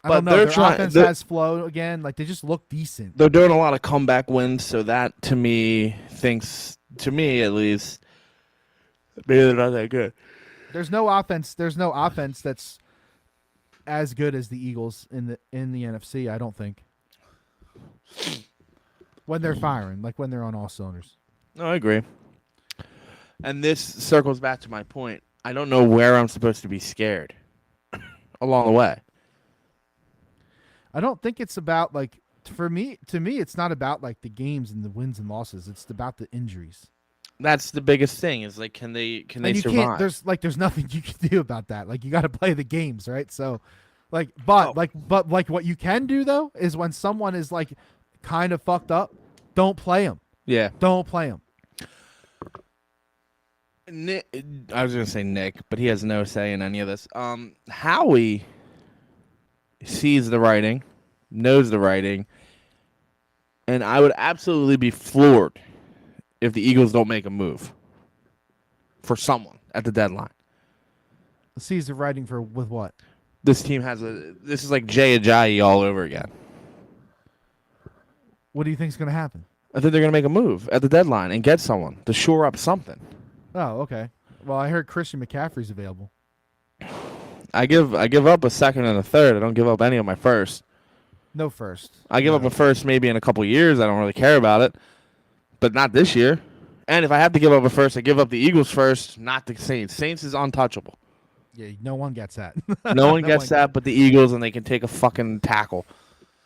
I don't know. Their offense has flow again. Like they just look decent. They're doing a lot of comeback wins, so that to me at least, maybe they're not that good. There's no offense that's as good as the Eagles in the NFC. I don't think. When they're firing, like when they're on all cylinders. No, I agree. And this circles back to my point. I don't know where I'm supposed to be scared along the way. I don't think it's about to me, it's not about like the games and the wins and losses. It's about the injuries. That's the biggest thing is like, can they survive? There's nothing you can do about that. Like you got to play the games, right? So but what you can do though, is when someone is like kind of fucked up, don't play them. Yeah. Don't play them. Nick, I was going to say Nick, but he has no say in any of this. Howie sees the writing, knows the writing, and I would absolutely be floored if the Eagles don't make a move. for someone at the deadline. Sees the writing for with what? This team this is like Jay Ajayi all over again. What do you think is going to happen? I think they're going to make a move at the deadline and get someone to shore up something. Oh, okay. Well, I heard Christian McCaffrey's available. I give up a second and a third. I don't give up any of my first. No first. I give up a first maybe in a couple years. I don't really care about it, but not this year. And if I have to give up a first, I give up the Eagles first, not the Saints. Saints is untouchable. Yeah, no one gets that. No one gets that but the Eagles, and they can take a fucking tackle.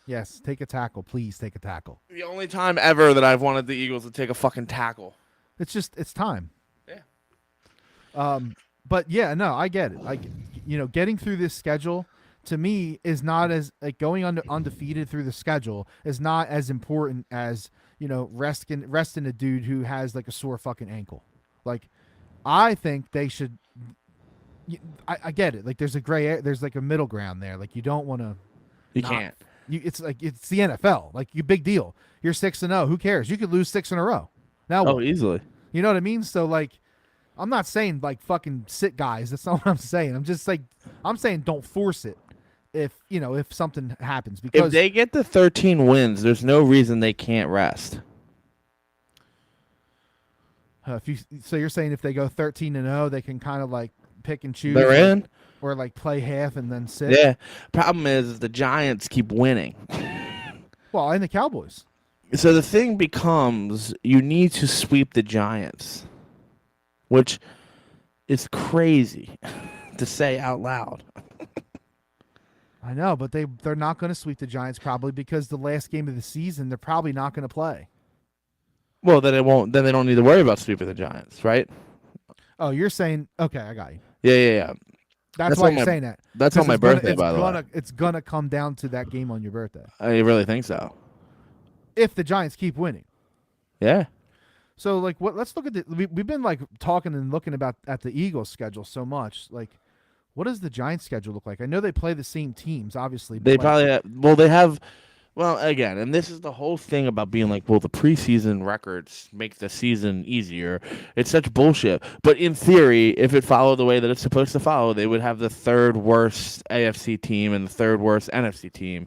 Yes, take a tackle. Please take a tackle. The only time ever that I've wanted the Eagles to take a fucking tackle. It's time. Yeah. But yeah, no, I get it. Like, getting through this schedule to me is not as like going undefeated through the schedule is not as important as resting a dude who has like a sore fucking ankle. Like, I think they should. I get it. Like, there's a gray area. There's like a middle ground there. Like, you don't want to. You can't. It's like it's the NFL. Like, you big deal. You're 6-0. Who cares? You could lose 6 in a row. Now, Oh, easily. you know what I mean? So like, I'm not saying like fucking sit guys. That's not what I'm saying. I'm just like I'm saying don't force it. If something happens, because If they get the 13 wins, there's no reason they can't rest. so you're saying if they go 13-0, they can kind of like pick and choose. They're in. Or like play half and then sit. Yeah. Problem is the Giants keep winning. Well, and the Cowboys. So the thing becomes you need to sweep the Giants, which is crazy to say out loud. I know, but they're not going to sweep the Giants probably because the last game of the season they're probably not going to play. Well, then it won't. Then they don't need to worry about sweeping the Giants, right? Oh, you're saying okay? I got you. Yeah. That's why you're saying that. That's on my birthday, by the way. It's gonna come down to that game on your birthday. I really think so. If the Giants keep winning. Yeah. So like, let's look at we've been like talking and looking at the Eagles schedule so much. Like, what does the Giants schedule look like? I know they play the same teams, obviously. They probably have. Well, again, and this is the whole thing about being like, well, the preseason records make the season easier. It's such bullshit. But in theory, if it followed the way that it's supposed to follow, they would have the third worst AFC team and the third worst NFC team.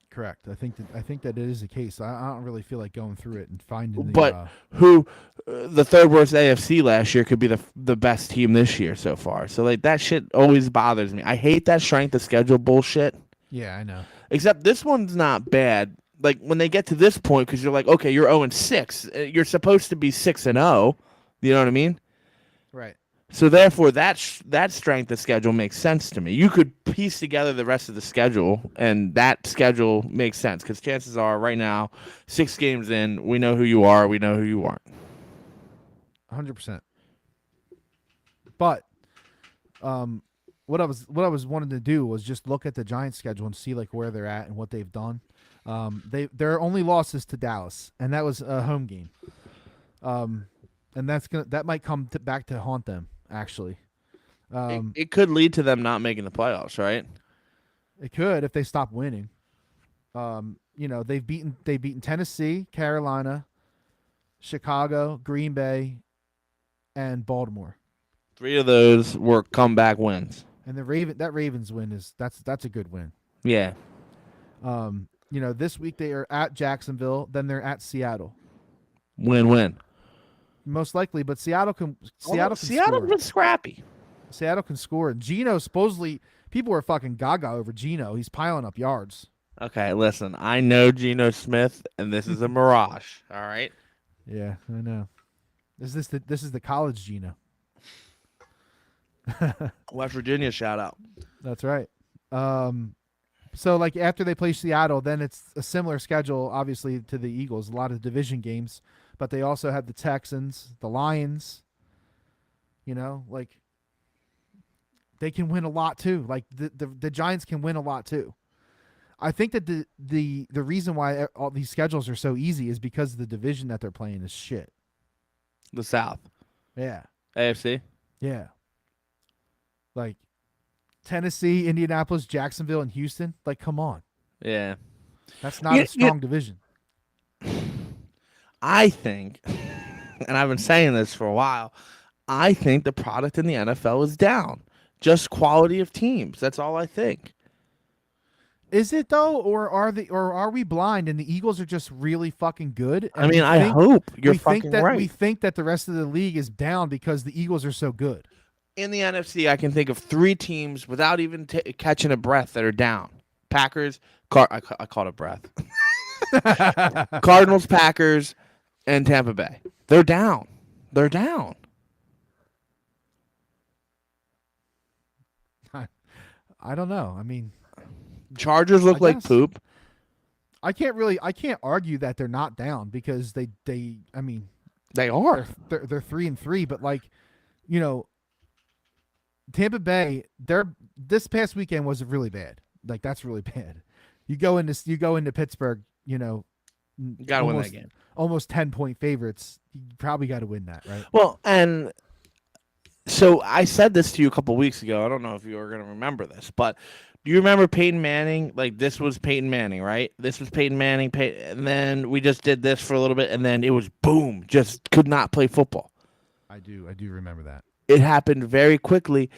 Correct. I think that it is the case. I don't really feel like going through it and finding. But the third worst AFC last year could be the best team this year so far. So like that shit always bothers me. I hate that strength of schedule bullshit. Yeah, I know. Except this one's not bad. Like when they get to this point, because you're like, okay, you're 0-6. You're supposed to be 6-0. You know what I mean? Right. So therefore, that strength of schedule makes sense to me. You could piece together the rest of the schedule, and that schedule makes sense. Because chances are, right now, 6 games in, we know who you are, we know who you aren't. 100%. But, what I was wanting to do was just look at the Giants schedule and see like where they're at and what they've done. Their only losses to Dallas, and that was a home game. And that might come back to haunt them actually. It could lead to them not making the playoffs, right? It could if they stop winning. They've beaten Tennessee, Carolina, Chicago, Green Bay, and Baltimore. 3 of those were comeback wins. And that Ravens win that's a good win. Yeah. This week they are at Jacksonville, then they're at Seattle. Win-win. Most likely, but Seattle can Seattle score. was scrappy. Seattle can score. And Geno, supposedly, people are fucking gaga over Geno. He's piling up yards. Okay, listen. I know Geno Smith, and this is a mirage. All right. Yeah, I know. This is the college Geno. West Virginia shout out. That's right. So like after they play Seattle, then it's a similar schedule, obviously, to the Eagles. A lot of division games, but they also have the Texans, the Lions. Like they can win a lot too. Like the Giants can win a lot too. I think that the reason why all these schedules are so easy is because the division that they're playing is shit. The South. Yeah. AFC. Yeah. Like Tennessee, Indianapolis, Jacksonville, and Houston. Like, come on. Yeah. That's not a strong division. I think, and I've been saying this for a while, I think the product in the NFL is down. Just quality of teams. That's all I think. Is it though, or are we blind and the Eagles are just really fucking good? I And mean, I hope you're fucking right. we think that the rest of the league is down because the Eagles are so good. In the NFC, I can think of 3 teams without even catching a breath that are down. Packers, I caught a breath. Cardinals, Packers, and Tampa Bay. They're down. They're down. I don't know. I mean, Chargers look like poop. I can't argue that they're not down because they I mean, they are. They're 3-3, but like, you know, Tampa Bay, this past weekend was really bad. Like that's really bad. You go into Pittsburgh, you know, you gotta win that game. Almost 10-point favorites. You probably got to win that, right? Well, and so I said this to you a couple weeks ago. I don't know if you were going to remember this, but do you remember Peyton Manning? Like this was Peyton Manning, right? This was Peyton Manning, and then we just did this for a little bit, and then it was boom, just could not play football. I do remember that. It happened very quickly.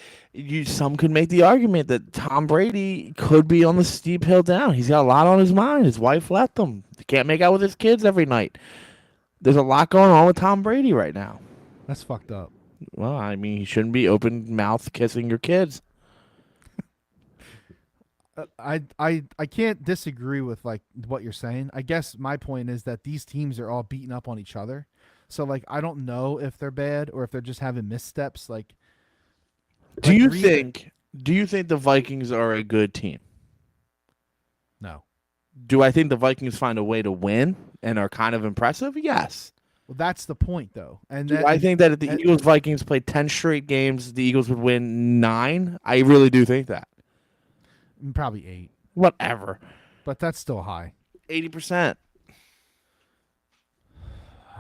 Some could make the argument that Tom Brady could be on the steep hill down. He's got a lot on his mind. His wife left him. He can't make out with his kids every night. There's a lot going on with Tom Brady right now. That's fucked up. Well, I mean, he shouldn't be open mouth kissing your kids. I can't disagree with like what you're saying. I guess my point is that these teams are all beating up on each other. So like I don't know if they're bad or if they're just having missteps. Do you think the Vikings are a good team? No. Do I think the Vikings find a way to win and are kind of impressive? Yes. Well, that's the point, though. And I think that if the Eagles-Vikings played 10 straight games, the Eagles would win 9. I really do think that. Probably 8. Whatever. But that's still high. 80%.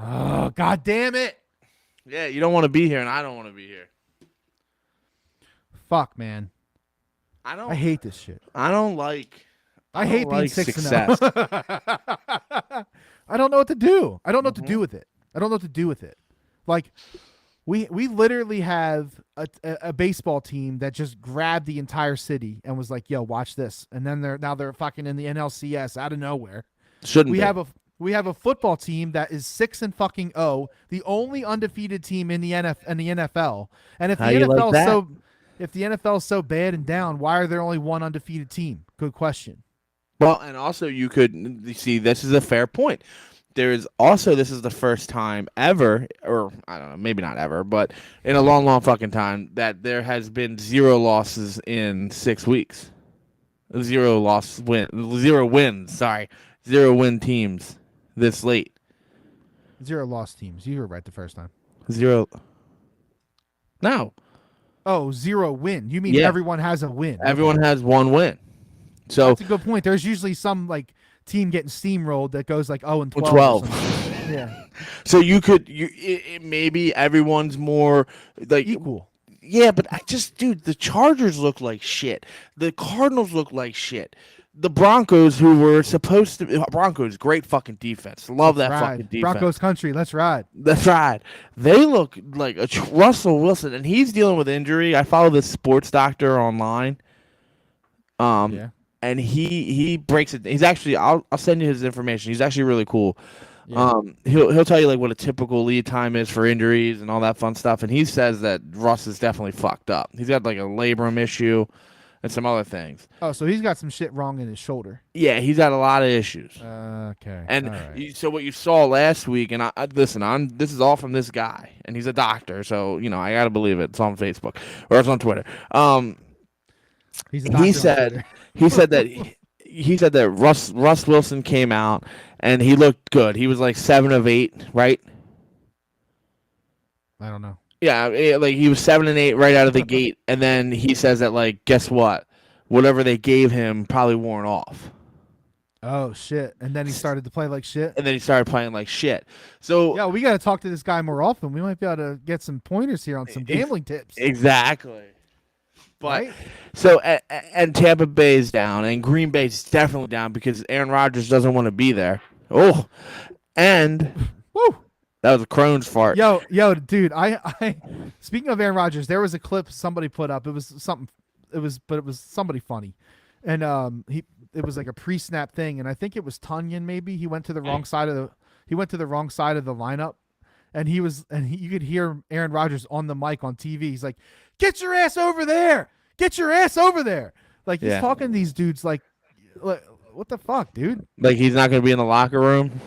Oh, God damn it. Yeah, you don't want to be here, and I don't want to be here. Fuck, man. I hate this shit. I hate being like 6-0. I don't know what to do. I don't know what to do with it. Like, we literally have a baseball team that just grabbed the entire city and was like, "Yo, watch this," and then they're fucking in the NLCS out of nowhere. We have a football team that is 6-0, the only undefeated team in the NFL. And if if the NFL is so bad and down, why are there only one undefeated team? Good question. Well, and also you could see this is a fair point. This is the first time ever, or I don't know, maybe not ever, but in a long, long fucking time that there has been 0 losses in 6 weeks. 0 wins. Sorry, 0 win teams this late. 0 loss teams. You were right the first time. 0. No. Oh, 0 win. You mean everyone has a win? Everyone has 1 win. So that's a good point. There's usually some like team getting steamrolled that goes like 0-12. 12. Yeah. So maybe everyone's more like equal. Yeah, but the Chargers look like shit. The Cardinals look like shit. The Broncos, who were supposed to Broncos, great fucking defense. Love that fucking defense. Broncos country, let's ride. That's right. They look like Russell Wilson, and he's dealing with injury. I follow this sports doctor online. Yeah. And he breaks it. He's actually I'll send you his information. He's actually really cool. Yeah. He'll tell you like what a typical lead time is for injuries and all that fun stuff. And he says that Russ is definitely fucked up. He's got like a labrum issue and some other things. Oh, so he's got some shit wrong in his shoulder. Yeah, he's got a lot of issues. Okay. And so what you saw last week, and this is all from this guy, and he's a doctor, so I gotta believe it. It's on Facebook or it's on Twitter. He said that Russ Wilson came out and he looked good. He was like 7 of 8, right? I don't know. Yeah, like he was 7 and 8 right out of the gate, and then he says that like, guess what? Whatever they gave him probably worn off. Oh shit! And then he started to play like shit. And then he started playing like shit. So yeah, we got to talk to this guy more often. We might be able to get some pointers here on some gambling tips. Exactly. But right? So and Tampa Bay's down, and Green Bay's definitely down because Aaron Rodgers doesn't want to be there. Oh, and woo. That was a Crohn's fart. Yo, dude. I speaking of Aaron Rodgers, there was a clip somebody put up. It was something. It was somebody funny, and it was like a pre-snap thing, and I think it was Tunyon. Maybe he went to the wrong side of the lineup, and you could hear Aaron Rodgers on the mic on TV. He's like, "Get your ass over there! Get your ass over there!" Like he's talking to these dudes like, what the fuck, dude? Like he's not going to be in the locker room.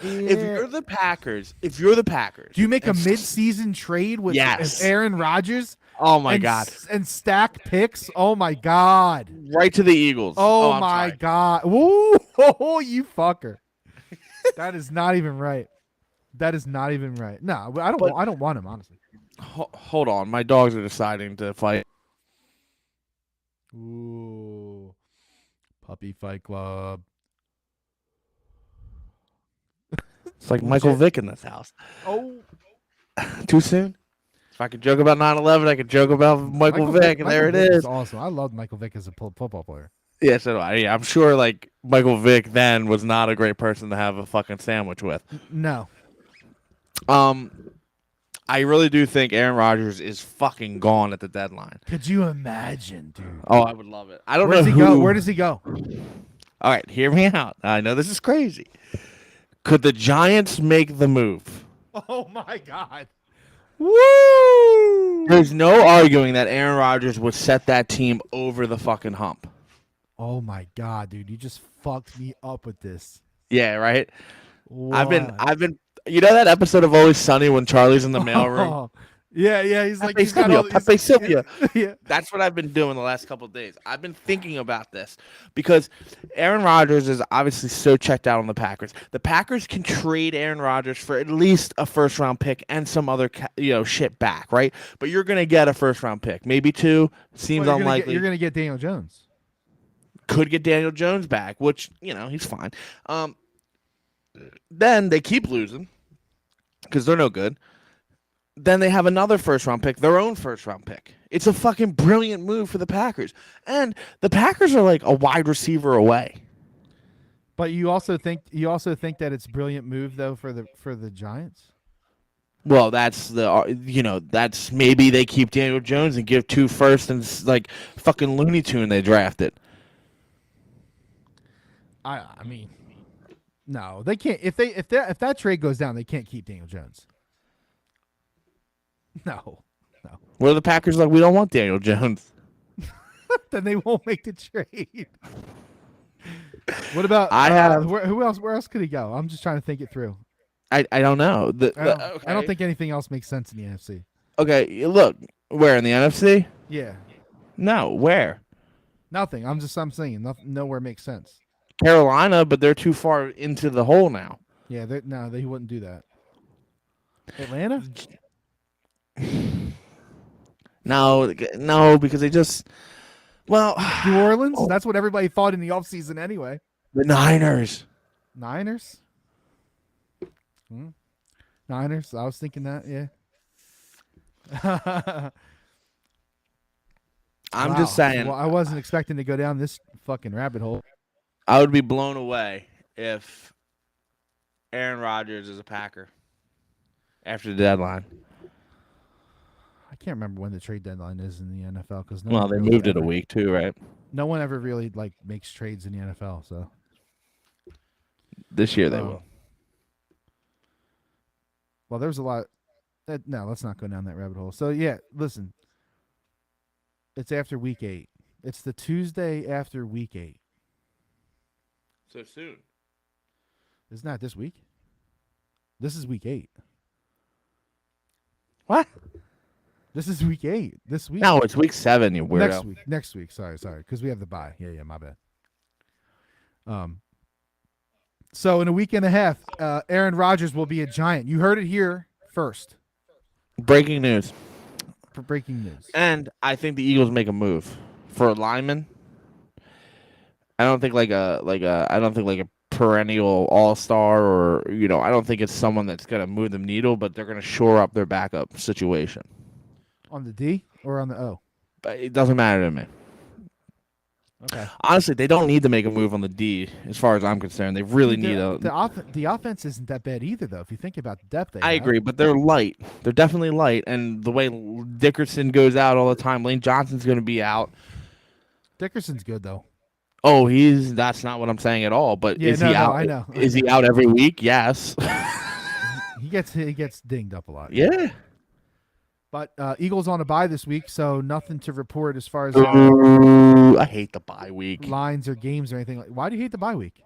If you're the Packers, do you make a mid-season trade with Aaron Rodgers? Oh my God! And stack picks. Oh my God! Right to the Eagles. Oh my God! Woo! Oh, you fucker! That is not even right. No, I don't want him, honestly. Hold on, my dogs are deciding to fight. Ooh, puppy fight club. It's like Michael Vick in this house. Oh, too soon. If I could joke about 9/11, I could joke about Michael Vick, and there it is. Awesome. I loved Michael Vick as a football player. Yeah, so do I. Yeah, I'm sure like Michael Vick then was not a great person to have a fucking sandwich with. No. I really do think Aaron Rodgers is fucking gone at the deadline. Could you imagine, dude? Oh, I would love it. I don't know who. Go? Where does he go? All right, hear me out. I know this is crazy. Could the Giants make the move? Oh my God. Woo! There's no arguing that Aaron Rodgers would set that team over the fucking hump. Oh my God, dude! You just fucked me up with this. Yeah, right. What? I've been. You know that episode of Always Sunny when Charlie's in the mailroom? Yeah. He's like, Pepe Sylvia. Yeah. That's what I've been doing the last couple of days. I've been thinking about this because Aaron Rodgers is obviously so checked out on the Packers. The Packers can trade Aaron Rodgers for at least a first-round pick and some other shit back, right? But you're going to get a first-round pick, maybe two. Seems unlikely. You're going to get Daniel Jones. Could get Daniel Jones back, which he's fine. Then they keep losing because they're no good. Then they have another first-round pick, their own first-round pick. It's a fucking brilliant move for the Packers. And the Packers are like a wide receiver away. But you also think that it's a brilliant move though for the Giants? Well, that's that's maybe they keep Daniel Jones and give 2 firsts and like fucking Looney Tune they drafted. I mean, no, they can't. If that trade goes down, they can't keep Daniel Jones. No. What are the Packers like? We don't want Daniel Jones. Then they won't make the trade. What about who else? Where else could he go? I'm just trying to think it through. I don't know. I don't think anything else makes sense in the NFC. Okay, look, where in the NFC? Yeah. No, where? Nothing. I'm saying nowhere makes sense. Carolina, but they're too far into the hole now. Yeah, they wouldn't do that. Atlanta? No, because they just New Orleans? That's what everybody thought in the offseason anyway. The Niners. Niners? Niners. I was thinking that, yeah. I'm just saying. Well, I wasn't expecting to go down this fucking rabbit hole. I would be blown away if Aaron Rodgers is a Packer after the deadline. I can't remember when the trade deadline is in the NFL because they moved it a week too, right? No one ever really makes trades in the NFL. So this year they will. Well, there's a lot. No, let's not go down that rabbit hole. So yeah, listen. It's after week 8. It's the Tuesday after week 8. So soon. Isn't that this week? This is week 8. What? This is week 8. This week. No, it's week 7, you weirdo. Next week. Sorry. Because we have the bye. Yeah, my bad. So in a week and a half, Aaron Rodgers will be a Giant. You heard it here first. Breaking news. Breaking news. And I think the Eagles make a move for a lineman. I don't think like a perennial all-star or I don't think it's someone that's going to move the needle, but they're going to shore up their backup situation. On the D or on the O? But it doesn't matter to me. Okay. Honestly, they don't need to make a move on the D, as far as I'm concerned. They really need a. The offense isn't that bad either, though. If you think about the depth they I have. agree, but they're light. They're definitely light, and the way Dickerson goes out all the time, Lane Johnson's going to be out. Dickerson's good though. Oh, that's not what I'm saying at all. But Yeah, is he out? I know. Is he out every week? Yes. he gets dinged up a lot. Yeah. But Eagles on a bye this week, so nothing to report as far as I hate the bye week. lines or games or anything. Why do you hate the bye week?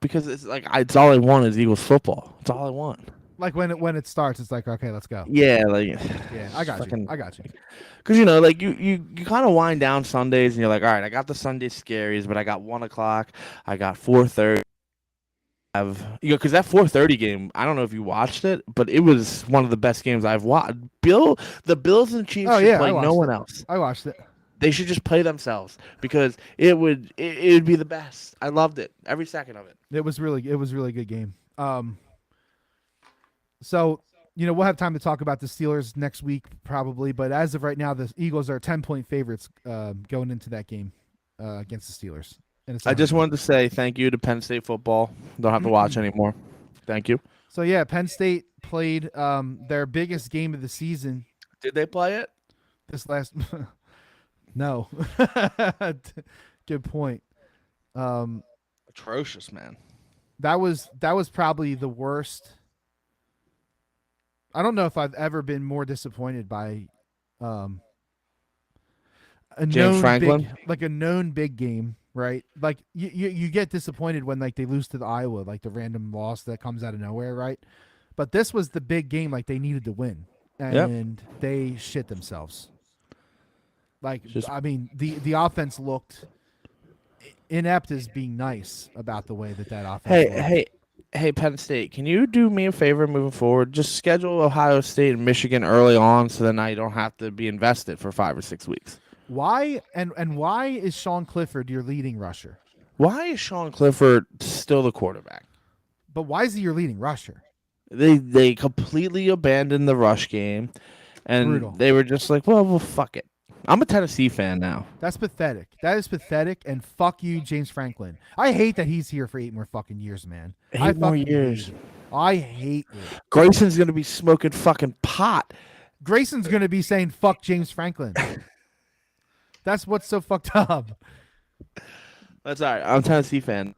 Because it's like it's all I want is Eagles football. It's all I want. Like when it starts, it's like, okay, let's go. Yeah, like yeah, I got you. Because like you kind of wind down Sundays and you're like, all right, I got the Sunday scaries, but I got 1:00, I got 4:30. Because that 4:30 game, I don't know if you watched it, but it was one of the best games I've watched. The Bills and Chiefs should play no one else. I watched it. They should just play themselves because it would be the best. I loved it, every second of it. It was really good game. So we'll have time to talk about the Steelers next week probably, but as of right now, the Eagles are 10-point favorites going into that game against the Steelers. I just wanted to say thank you to Penn State football. Don't have to watch anymore. Thank you. So yeah, Penn State played their biggest game of the season. Did they play it? This last no. Good point. Atrocious, man. That was probably the worst. I don't know if I've ever been more disappointed by James Franklin, a known big game, right? Like you get disappointed when like they lose to the Iowa, like the random loss that comes out of nowhere, right? But this was the big game, like they needed to win, and they shit themselves. Like I mean, the offense looked inept as being nice about the way that offense. Hey, Penn State, can you do me a favor moving forward? Just schedule Ohio State and Michigan early on, so then I don't have to be invested for 5 or 6 weeks. Why and why is Sean Clifford your leading rusher? Why is Sean Clifford still the quarterback? But why is he your leading rusher? They completely abandoned the rush game, and Brutal. They were just like, well, fuck it. I'm a Tennessee fan now. That's pathetic. That is pathetic, and fuck you, James Franklin. I hate that he's here for 8 more fucking years, man. 8 more years. I hate it. Grayson's going to be smoking fucking pot. Grayson's going to be saying, fuck James Franklin. That's what's so fucked up. That's all right. I'm a Tennessee fan.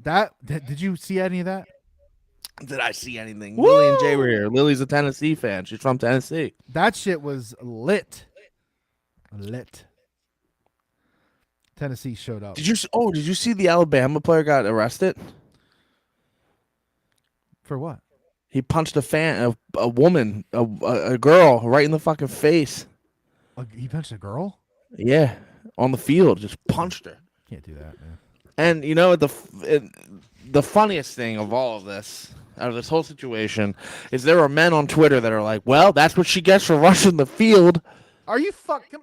Did you see any of that? Did I see anything? Woo! Lily and Jay were here. Lily's a Tennessee fan. She's from Tennessee. That shit was lit. Tennessee showed up. Did you see the Alabama player got arrested? For what? He punched a woman, a girl right in the fucking face. He punched a girl? Yeah, on the field, just punched her. Can't do that, man. And the funniest thing of all of this, out of this whole situation, is there are men on Twitter that are like, "Well, that's what she gets for rushing the field." Are you fucking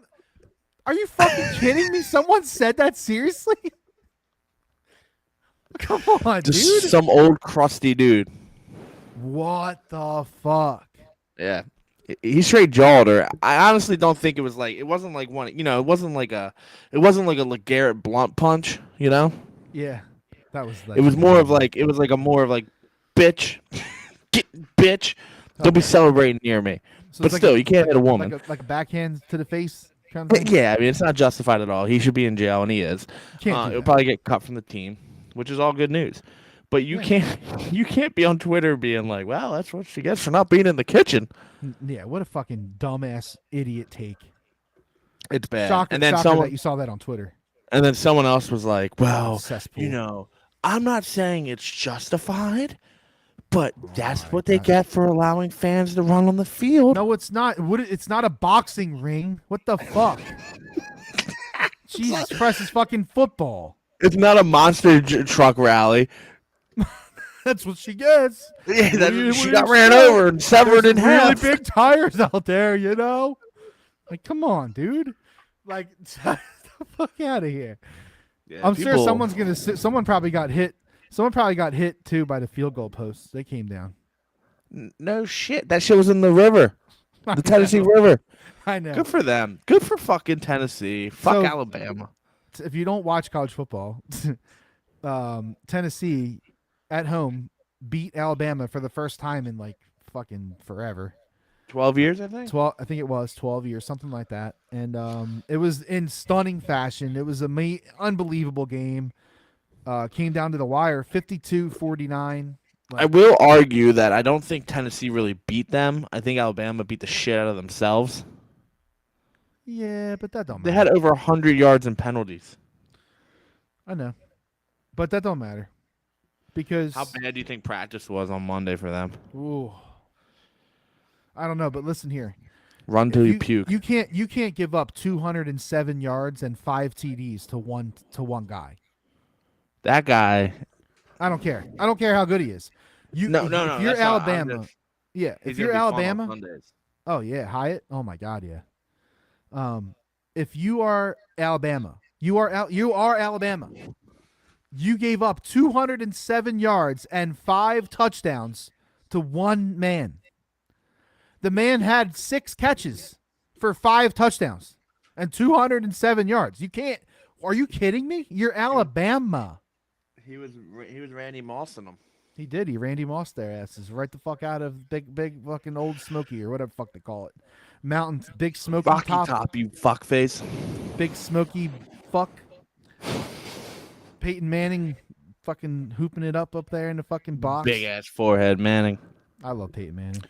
kidding me? Someone said that seriously? Come on, Just dude. some old crusty dude. What the fuck? Yeah. He straight jawed her. I honestly don't think it was like, it wasn't like one, it wasn't like a LeGarrette Blunt punch, Yeah. That was like, it was more of like, bitch, bitch, don't be celebrating near me. So but still, you can't hit a woman. Like a backhand to the face kind of thing? Yeah, I mean, it's not justified at all. He should be in jail, and he is. Can't He'll probably get cut from the team, which is all good news. But you can't be on Twitter being like, well, that's what she gets for not being in the kitchen. Yeah, what a fucking dumbass idiot take. It's bad. Shocker that you saw that on Twitter. And then someone else was like, well, cesspool. I'm not saying it's justified, but that's what they get for allowing fans to run on the field. No, it's not. It's not a boxing ring. What the fuck? Jesus Christ, it's fucking football. It's not a monster truck rally. That's what she gets. Yeah, she got ran over and severed in half. Really big tires out there, Like, come on, dude. Like, get the fuck out of here. Yeah, I'm sure someone probably got hit. Someone probably got hit too by the field goal posts. They came down. No shit. That shit was in the river. The Tennessee River. I know. Good for them. Good for fucking Tennessee. Fuck Alabama. if you don't watch college football, Tennessee at home beat Alabama for the first time in like fucking forever. 12 years, I think. 12, I think it was 12 years, something like that. And it was in stunning fashion. It was unbelievable game. Came down to the wire, 52-49. I will argue that I don't think Tennessee really beat them. I think Alabama beat the shit out of themselves. Yeah, but that don't They matter. had over 100 yards in penalties. I know. But that don't matter. Because How bad do you think practice was on Monday for them? ooh, I don't know, but listen here. Run till you puke. You can't give up 207 yards and 5 TDs to one guy. That guy. I don't care. I don't care how good he is. If you're that's Alabama, not, yeah. he's If you're gonna be fun on Alabama, Sundays. oh yeah, Hyatt. Oh my God, yeah. If you are Alabama, you are Alabama. You gave up 207 yards and 5 touchdowns to one man. The man had 6 catches for 5 touchdowns and 207 yards. You can't. Are you kidding me? You're Alabama. He was Randy Mossing them. He did. He Randy Moss their asses right the fuck out of big fucking Old Smoky or whatever the fuck they call it. Mountain Big Smoky Rocky top, you fuckface. Big Smoky fuck. Peyton Manning fucking hooping it up there in the fucking box. Big ass forehead, Manning. I love Peyton Manning.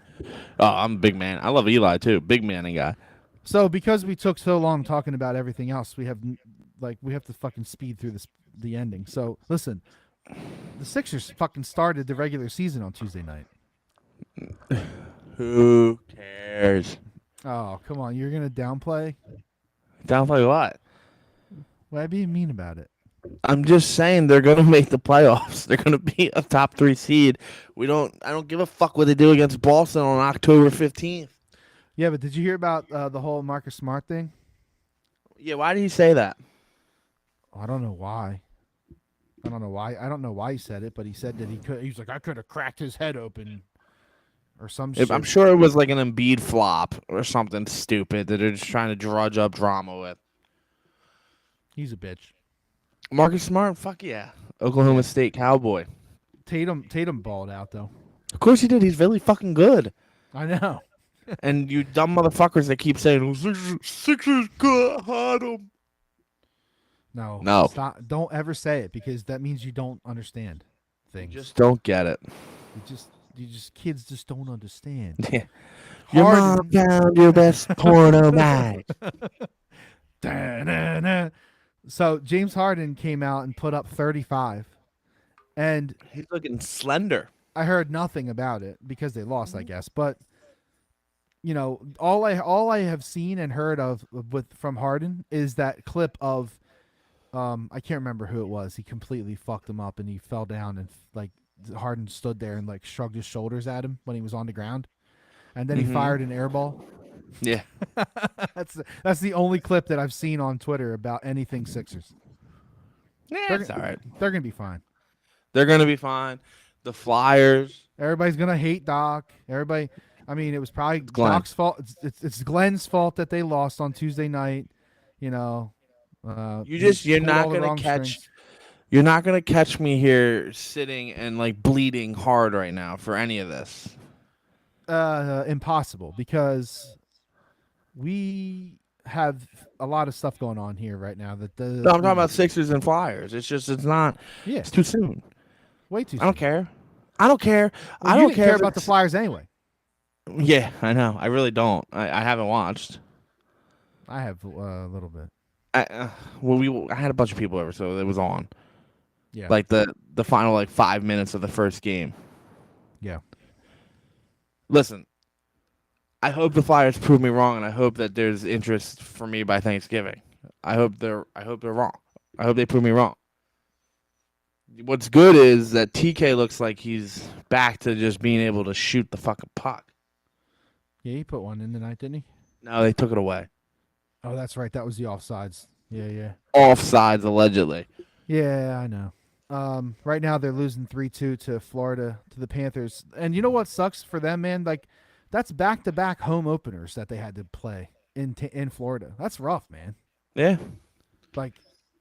Oh, I'm a big man. I love Eli too. Big Manning guy. So because we took so long talking about everything else, we have to fucking speed through the ending. So listen, the Sixers fucking started the regular season on Tuesday night. Who cares? Oh, come on. You're going to downplay? Downplay what? Why be mean about it? I'm just saying they're gonna make the playoffs. They're gonna be a top 3 seed. I don't give a fuck what they do against Boston on October 15th. Yeah, but did you hear about the whole Marcus Smart thing? Yeah, why did he say that? I don't know why. I don't know why he said it, but he said that he could. He was like, I could have cracked his head open, or some shit. I'm sure it was like an Embiid flop or something stupid that they're just trying to drudge up drama with. He's a bitch. Marcus Smart, fuck yeah. Oklahoma State Cowboy. Tatum balled out though. Of course he did. He's really fucking good. I know. And you dumb motherfuckers that keep saying Sixers got him. No. Stop. Don't ever say it because that means you don't understand things. You just don't get it. Kids just don't understand. Yeah. Your mom found your best porno mag. So James Harden came out and put up 35, and he's looking slender. I heard nothing about it because they lost, I guess. But you know, all I have seen and heard of from Harden is that clip of I can't remember who it was. He completely fucked him up and he fell down and like Harden stood there and like shrugged his shoulders at him when he was on the ground, and then he fired an air ball. Yeah. That's the only clip that I've seen on Twitter about anything Sixers. Yeah, it's all right. They're going to be fine. They're going to be fine. The Flyers. Everybody's going to hate Doc. Everybody. I mean, it was probably Doc's fault. It's Glenn's fault that they lost on Tuesday night. You know. You're not going to catch me here sitting and like bleeding hard right now for any of this. Impossible because we have a lot of stuff going on here right now. No, I'm talking about Sixers and Flyers. It's not. Yeah, it's too soon. Way too soon. I don't care. Well, I don't care about the Flyers anyway. Yeah, I know. I really don't. I haven't watched. I have a little bit. I had a bunch of people over, so it was on. Yeah. Like the final like 5 minutes of the first game. Yeah. Listen, I hope the Flyers prove me wrong, and I hope that there's interest for me by Thanksgiving. I hope they're wrong. I hope they prove me wrong. What's good is that TK looks like he's back to just being able to shoot the fucking puck. Yeah, he put one in tonight, didn't he? No, they took it away. Oh, that's right. That was the offsides. Yeah. Offsides, allegedly. Yeah, I know. Right now they're losing 3-2 to Florida, to the Panthers. And you know what sucks for them, man? Like, that's back-to-back home openers that they had to play in Florida. That's rough, man. Yeah. Like,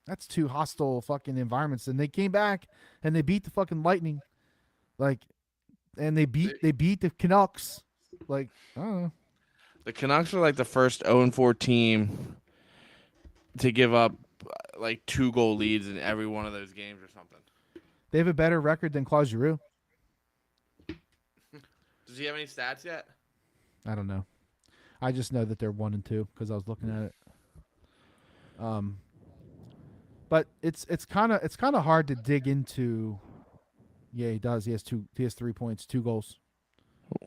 That's two hostile fucking environments. And they came back and they beat the fucking Lightning. Like, and they beat the Canucks. Like, I don't know. The Canucks are like the first 0-4 team to give up like 2-goal leads in every one of those games or something. They have a better record than Claude Giroux. Does he have any stats yet? I don't know. I just know that they're 1-2 because I was looking at it. But it's kind of hard to dig into. Yeah, he does. He has 3 points, 2 goals.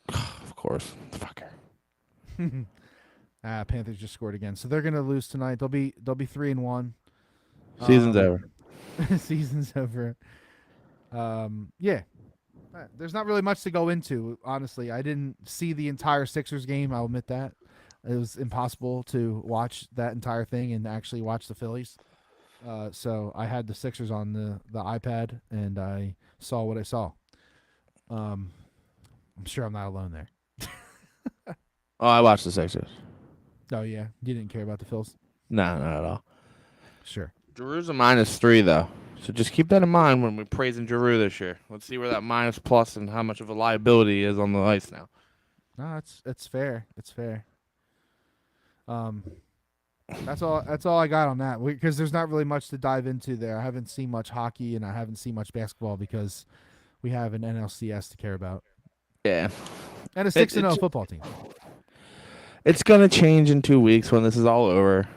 Of course, fucker. Panthers just scored again, so they're gonna lose tonight. They'll be 3-1. Season's over. Season's over. Yeah. There's not really much to go into, honestly. I didn't see the entire Sixers game. I'll admit that. It was impossible to watch that entire thing and actually watch the Phillies. So I had the Sixers on the iPad, and I saw what I saw. I'm sure I'm not alone there. Oh, I watched the Sixers. Oh, yeah? You didn't care about the Phils? No, not at all. Sure. Drew's a -3, though. So just keep that in mind when we're praising Drew this year. Let's see where that minus plus and how much of a liability is on the ice now. No, it's fair. It's fair. That's all I got on that, because there's not really much to dive into there. I haven't seen much hockey and I haven't seen much basketball because we have an NLCS to care about. Yeah. And a 6-0 football team. It's going to change in 2 weeks when this is all over,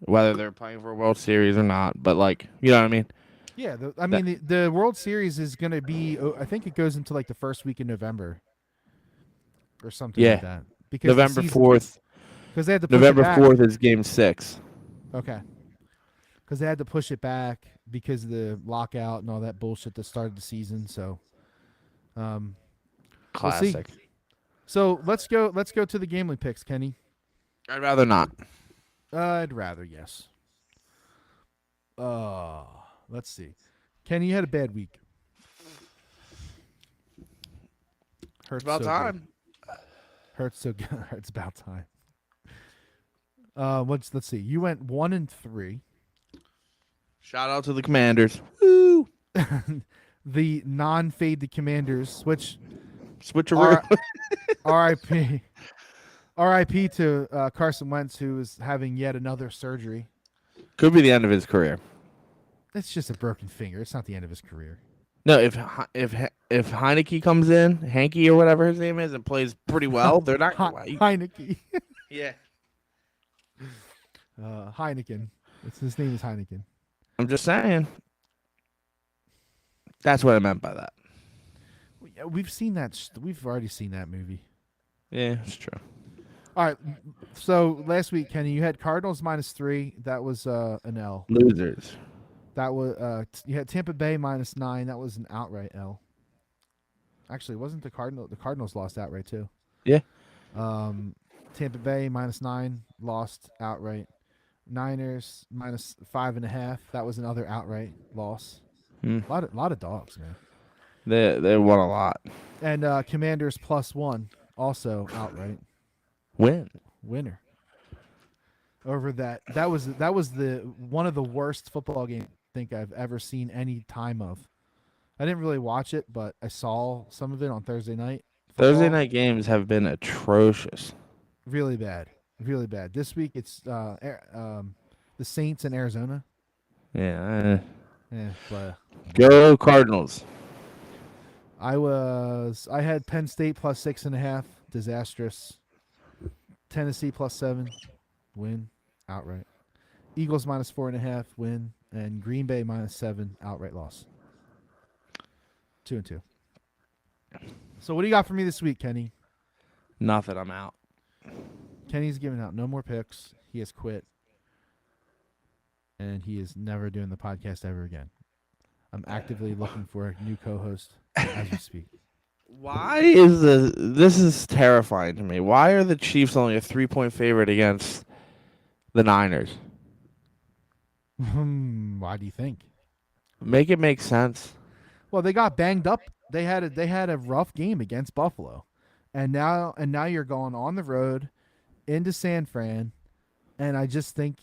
whether they're playing for a World Series or not. But, like, you know what I mean? Yeah, the World Series is going to be, I think it goes into like the first week in November or something like that. Because November 4th. Because they had to push November it back. 4th is Game 6. Okay. Because they had to push it back because of the lockout and all that bullshit that started the season. So, Classic. We'll see. So let's go to the gambling picks, Kenny. I'd rather not. I'd rather, yes. Let's see. Kenny, you had a bad week. It's about time. Hurts so good. It's about time. Let's see. You went 1-3. Shout out to the Commanders. Woo! The non-fade the Commanders, Switcheroo. R.I.P. R.I.P. to Carson Wentz, who is having yet another surgery. Could be the end of his career. It's just a broken finger. It's not the end of his career. No, if Heineke comes in, Hanky or whatever his name is, and plays pretty well, they're not. Heineke. Yeah. Heineken. His name is Heineken. I'm just saying. That's what I meant by that. We've seen that. We've already seen that movie. Yeah, it's true. All right. So last week, Kenny, you had Cardinals -3. That was an L. Losers. That was you had Tampa Bay -9. That was an outright L. Actually, it wasn't the Cardinals. The Cardinals lost outright too. Yeah. Tampa Bay -9 lost outright. Niners -5.5. That was another outright loss. A lot of dogs, man. They won a lot. And Commanders +1 also outright winner. Over that was the one of the worst football games I think I've ever seen any time of. I didn't really watch it, but I saw some of it on Thursday night. Thursday night games have been atrocious. Really bad. Really bad. This week it's the Saints in Arizona. Yeah. Yeah, but Go Cardinals. I had Penn State +6.5, disastrous. Tennessee +7, win, outright. Eagles -4.5, win, and Green Bay -7, outright loss. 2-2. So what do you got for me this week, Kenny? Nothing. I'm out. Kenny's giving out no more picks. He has quit. And he is never doing the podcast ever again. I'm actively looking for a new co-host as we speak. Why is this is terrifying to me. Why are the Chiefs only a 3-point favorite against the Niners? Why do you think? Make it make sense. Well, they got banged up. They had a rough game against Buffalo. And now you're going on the road into San Fran, and I just think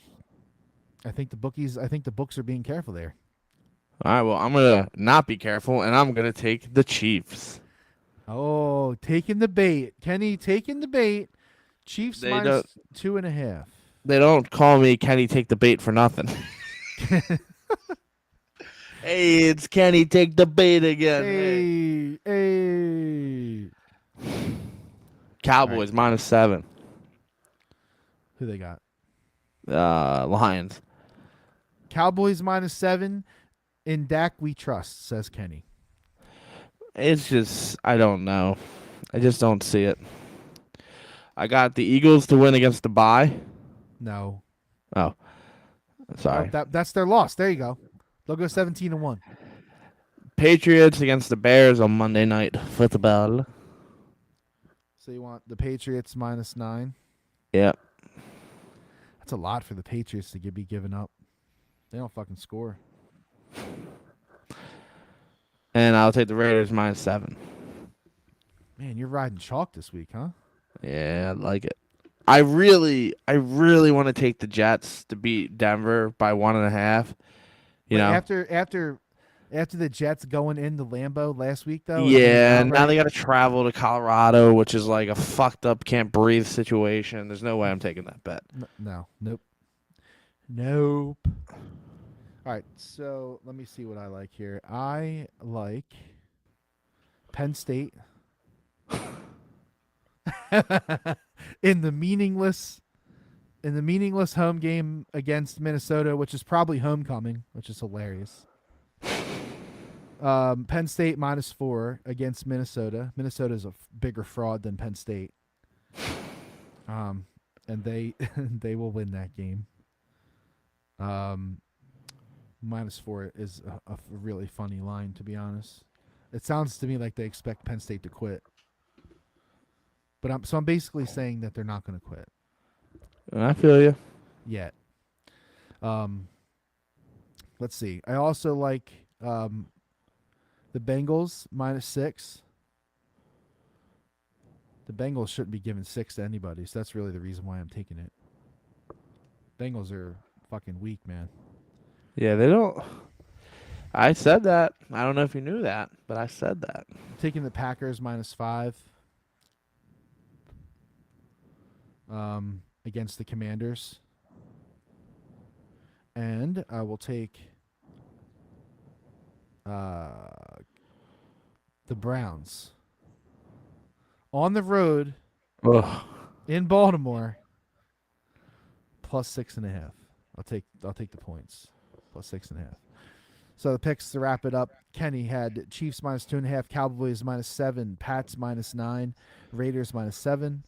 I think the books are being careful there. All right, well, I'm gonna not be careful, and I'm gonna take the Chiefs. Oh, taking the bait. Kenny taking the bait. Chiefs They don't. minus 2.5. They don't call me Kenny take the bait for nothing. Hey, it's Kenny take the bait again. Hey. Hey. Cowboys -7. Who they got? Lions. Cowboys -7. In Dak we trust, says Kenny. It's just I don't know. I just don't see it. I got the Eagles to win against the bye. No. Oh, sorry. That's their loss. There you go. They'll go 17-1. Patriots against the Bears on Monday Night Football. So you want the Patriots -9? Yep. That's a lot for the Patriots to be giving up. They don't fucking score. And I'll take the Raiders -7. Man, you're riding chalk this week, huh? Yeah, I like it. I really want to take the Jets to beat Denver by 1.5. You know, after the Jets going into Lambeau last week, though. Yeah, and now they got to travel to Colorado, which is like a fucked up, can't breathe situation. There's no way I'm taking that bet. Nope. All right, so let me see what I like here. I like Penn State in the meaningless home game against Minnesota, which is probably homecoming, which is hilarious. Penn State -4 against Minnesota. Minnesota is a bigger fraud than Penn State. And they they will win that game. -4 is a really funny line, to be honest. It sounds to me like they expect Penn State to quit. But I'm basically saying that they're not going to quit I feel you. yet. Let's see. I also like the Bengals -6. The Bengals shouldn't be giving 6 to anybody, so that's really the reason why I'm taking it. Bengals are fucking weak, man. Yeah, they don't. I said that. I don't know if you knew that, but I said that. Taking the Packers -5 against the Commanders. And I will take the Browns on the road Ugh. in Baltimore +6.5. I'll take the points. +6.5. So the picks to wrap it up. Kenny had Chiefs -2.5, Cowboys -7, Pats -9, Raiders -7.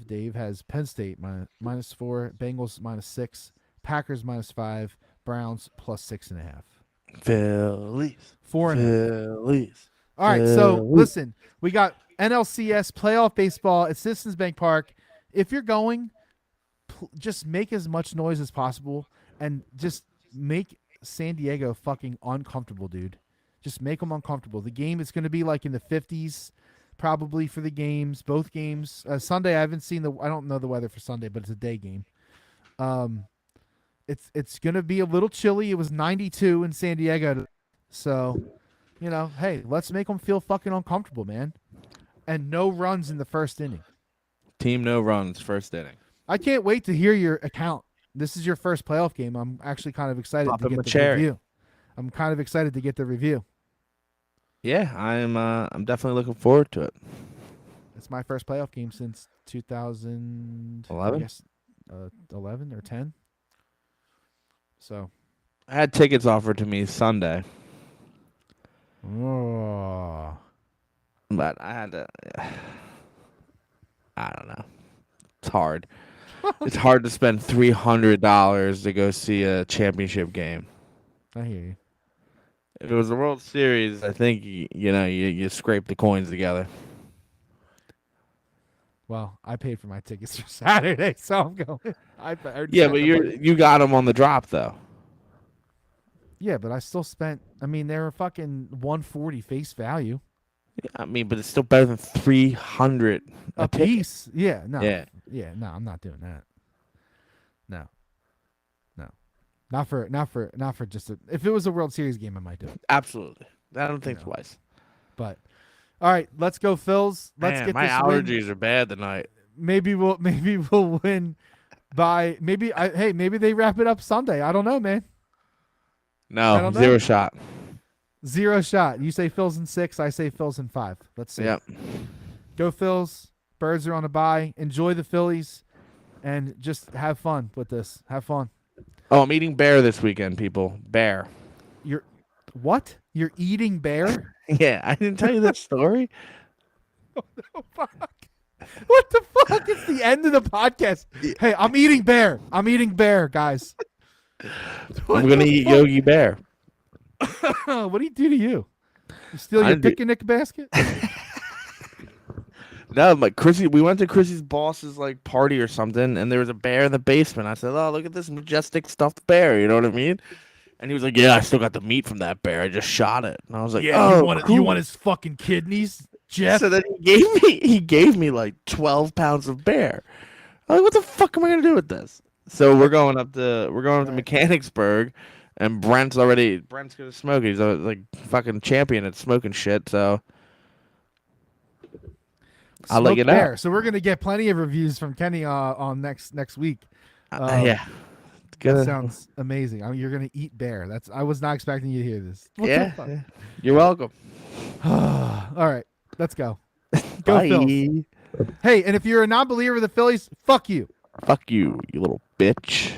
Dave has Penn State -4, Bengals -6, Packers -5, Browns +6.5. Phillies. 4.5. Phillies. All right, so listen, we got NLCS playoff baseball at Citizens Bank Park. If you're going, just make as much noise as possible and just make San Diego fucking uncomfortable, dude. Just make them uncomfortable. The game is going to be like in the 50s probably for the games, both games. Sunday, I don't know the weather for Sunday, but it's a day game. It's going to be a little chilly. It was 92 in San Diego. So, hey, let's make them feel fucking uncomfortable, man. And no runs in the first inning. Team no runs, first inning. I can't wait to hear your account. This is your first playoff game. I'm actually kind of excited to get the review. I'm kind of excited to get the review. Yeah, I'm definitely looking forward to it. It's my first playoff game since 2011. 11 or 10. So I had tickets offered to me Sunday. Oh. But I had to. I don't know. It's hard. It's hard to spend $300 to go see a championship game. I hear you. If it was the World Series, I think you scrape the coins together. Well, I paid for my tickets for Saturday, so I'm going. Yeah, but you got them on the drop though. Yeah, but I still spent. I mean, they were fucking $140 face value. Yeah, I mean, but it's still better than $300 a piece. Yeah, no. Yeah. Yeah, no, I'm not doing that. No. Not for just if it was a World Series game, I might do it. Absolutely. I don't think twice. But all right, let's go, Phils. Let's Man, get my this allergies win. are bad tonight. Maybe we'll win by maybe they wrap it up Sunday. I don't know, man. I No, don't know. 0 shot. 0 shot. You say Phils in 6. I say Phils in 5. Let's see. Yep. Go Phils. Birds are on a bye. Enjoy the Phillies, and just have fun with this. Have fun. Oh, I'm eating bear this weekend, people. Bear. You're what? You're eating bear? Yeah, I didn't tell you that story. Oh, fuck. What the fuck? It's the end of the podcast. Hey, I'm eating bear. I'm eating bear, guys. I'm gonna eat Yogi Bear. What do you do to you? You steal your picnic basket? No, like Chrissy, we went to Chrissy's boss's like party or something, and there was a bear in the basement. I said, "Oh, look at this majestic stuffed bear." You know what I mean? And he was like, "Yeah, I still got the meat from that bear. I just shot it." And I was like, Yeah, "Oh, you cool." want his fucking kidneys, Jeff? So then he gave me like 12 pounds of bear. I'm like, what the fuck am I gonna do with this? So we're going up to Mechanicsburg, and Brent's gonna smoke it. He's a like fucking champion at smoking shit. So I'll let you know. Bear. So we're gonna get plenty of reviews from Kenny on next week. Yeah, that sounds amazing. I mean, you're gonna eat bear. I was not expecting you to hear this. Yeah, you're welcome. All right, let's go. Go Bye. Phils. Hey, and if you're a non-believer of the Phillies, fuck you. Fuck you, you little bitch.